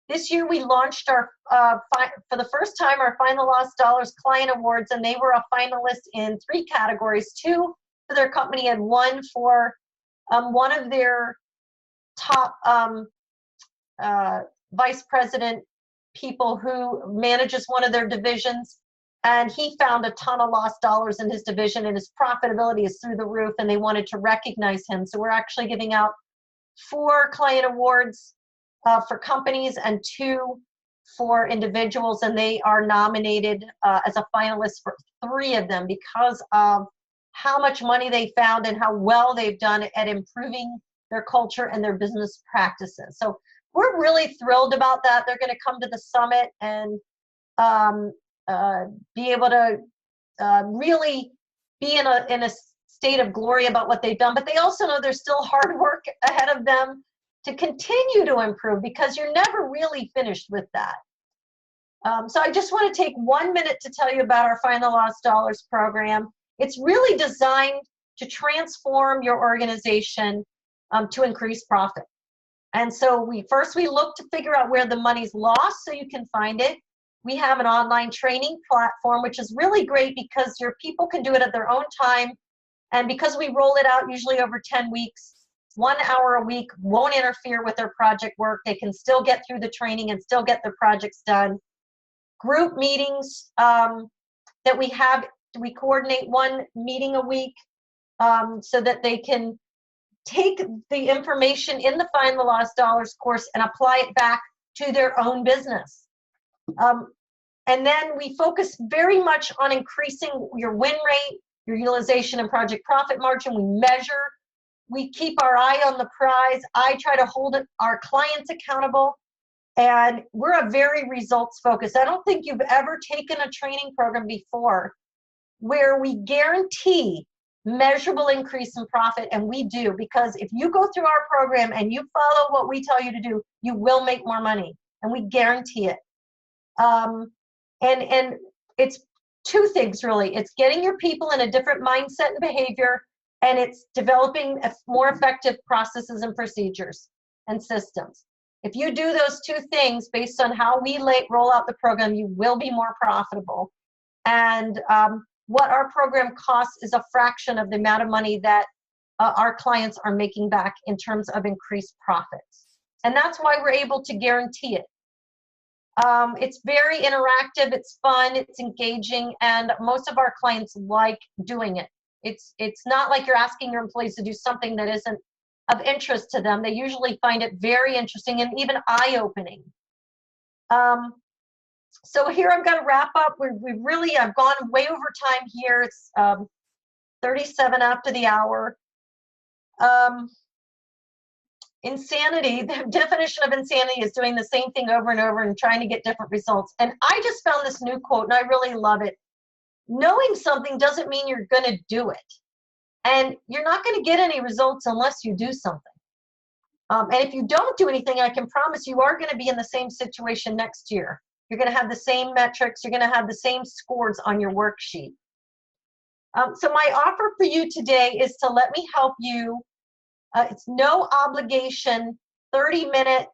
this year we launched our, for the first time, our Find the Lost Dollars Client Awards, and they were a finalist in 3 categories, 2 for their company and 1 for one of their top vice president people who manages one of their divisions. And he found a ton of lost dollars in his division, and his profitability is through the roof, and they wanted to recognize him. So we're actually giving out 4 client awards for companies and 2 for individuals, and they are nominated as a finalist for 3 of them because of how much money they found and how well they've done at improving their culture and their business practices. So we're really thrilled about that. They're going to come to the summit and be able to really be in a state of glory about what they've done. But they also know there's still hard work ahead of them to continue to improve, because you're never really finished with that. So I just want to take 1 minute to tell you about our Find the Lost Dollars program. It's really designed to transform your organization to increase profit. And so we look to figure out where the money's lost so you can find it. We have an online training platform, which is really great because your people can do it at their own time. And because we roll it out usually over 10 weeks, 1 hour a week won't interfere with their project work. They can still get through the training and still get their projects done. Group meetings that we have, we coordinate 1 meeting a week so that they can take the information in the Find the Lost Dollars course and apply it back to their own business. And then we focus very much on increasing your win rate, your utilization and project profit margin. We measure. We keep our eye on the prize. I try to hold our clients accountable, and we're a very results focused. I don't think you've ever taken a training program before where we guarantee measurable increase in profit, and we do, because if you go through our program and you follow what we tell you to do, you will make more money, and we guarantee it. And it's 2 things really. It's getting your people in a different mindset and behavior, and it's developing more effective processes and procedures and systems. If you do those 2 things based on how we roll out the program, you will be more profitable. And what our program costs is a fraction of the amount of money that our clients are making back in terms of increased profits. And that's why we're able to guarantee it. It's very interactive, it's fun, it's engaging, and most of our clients like doing it. It's not like you're asking your employees to do something that isn't of interest to them. They usually find it very interesting and even eye-opening. So here I'm going to wrap up. I've gone way over time here. It's 37 after the hour. Insanity, the definition of insanity is doing the same thing over and over and trying to get different results. And I just found this new quote, and I really love it. Knowing something doesn't mean you're going to do it. And you're not going to get any results unless you do something. And if you don't do anything, I can promise you are going to be in the same situation next year. You're going to have the same metrics. You're going to have the same scores on your worksheet. So my offer for you today is to let me help you It's no obligation, 30-minute,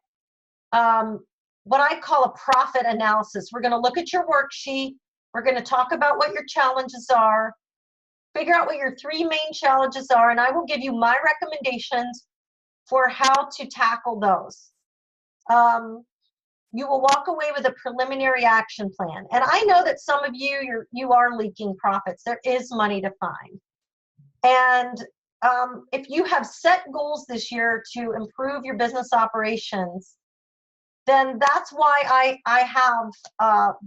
what I call a profit analysis. We're going to look at your worksheet. We're going to talk about what your challenges are, figure out what your 3 main challenges are, and I will give you my recommendations for how to tackle those. You will walk away with a preliminary action plan. And I know that some of you are leaking profits. There is money to find. And if you have set goals this year to improve your business operations, then that's why I have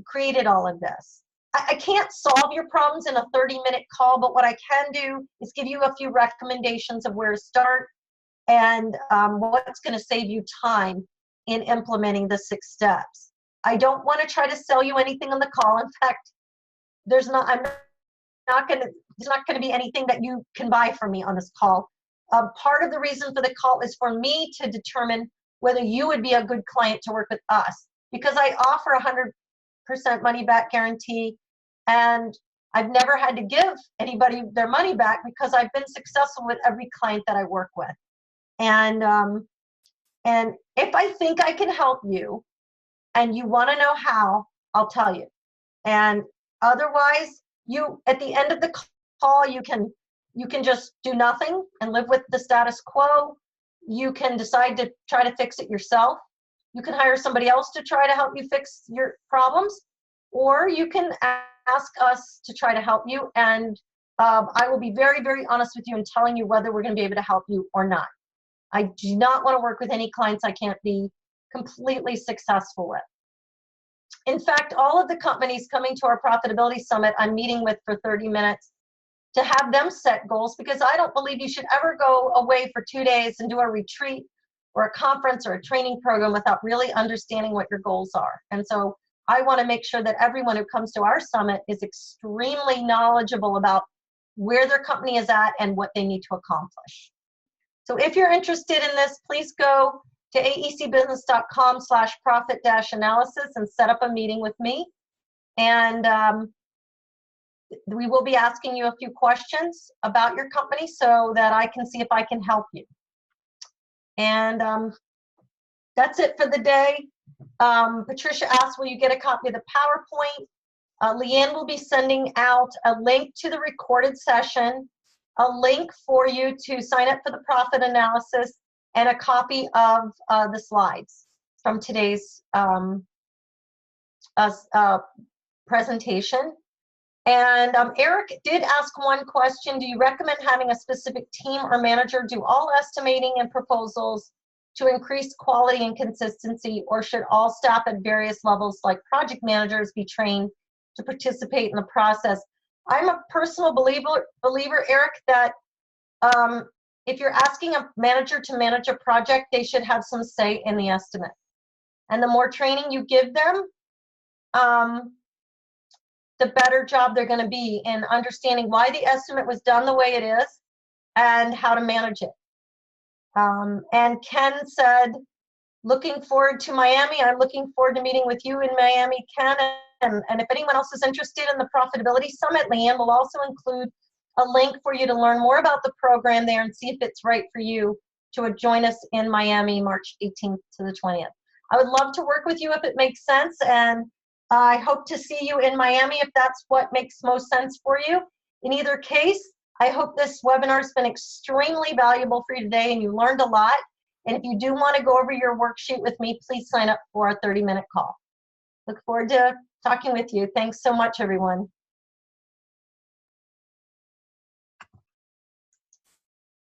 created all of this. I can't solve your problems in a 30-minute call, but what I can do is give you a few recommendations of where to start and what's going to save you time in implementing the 6 steps. I don't want to try to sell you anything on the call. In fact, there's not going to be anything that you can buy from me on this call. Part of the reason for the call is for me to determine whether you would be a good client to work with us, because I offer 100% money back guarantee, and I've never had to give anybody their money back because I've been successful with every client that I work with. And if I think I can help you and you want to know how, I'll tell you. And otherwise, you at the end of the call, you can just do nothing and live with the status quo. You can decide to try to fix it yourself. You can hire somebody else to try to help you fix your problems, or you can ask us to try to help you. And I will be very, very honest with you in telling you whether we're going to be able to help you or not. I do not want to work with any clients I can't be completely successful with. In fact, all of the companies coming to our profitability summit, I'm meeting with for 30 minutes to have them set goals, because I don't believe you should ever go away for 2 days and do a retreat or a conference or a training program without really understanding what your goals are. And so I want to make sure that everyone who comes to our summit is extremely knowledgeable about where their company is at and what they need to accomplish. So if you're interested in this, please go to aecbusiness.com/profit-analysis and set up a meeting with me. And we will be asking you a few questions about your company so that I can see if I can help you. And that's it for the day. Patricia asked, will you get a copy of the PowerPoint? Leanne will be sending out a link to the recorded session, a link for you to sign up for the profit analysis, and a copy of the slides from today's presentation. And Eric did ask one question. Do you recommend having a specific team or manager do all estimating and proposals to increase quality and consistency, or should all staff at various levels like project managers be trained to participate in the process? I'm a personal believer, Eric, that if you're asking a manager to manage a project, they should have some say in the estimate. And the more training you give them, the better job they're going to be in understanding why the estimate was done the way it is and how to manage it. And Ken said, looking forward to Miami. I'm looking forward to meeting with you in Miami, Ken. And if anyone else is interested in the Profitability Summit, Leanne will also include a link for you to learn more about the program there and see if it's right for you to join us in Miami, March 18th to the 20th. I would love to work with you if it makes sense, and I hope to see you in Miami if that's what makes most sense for you. In either case, I hope this webinar has been extremely valuable for you today and you learned a lot. And if you do want to go over your worksheet with me, please sign up for a 30-minute call. Look forward to talking with you. Thanks so much, everyone.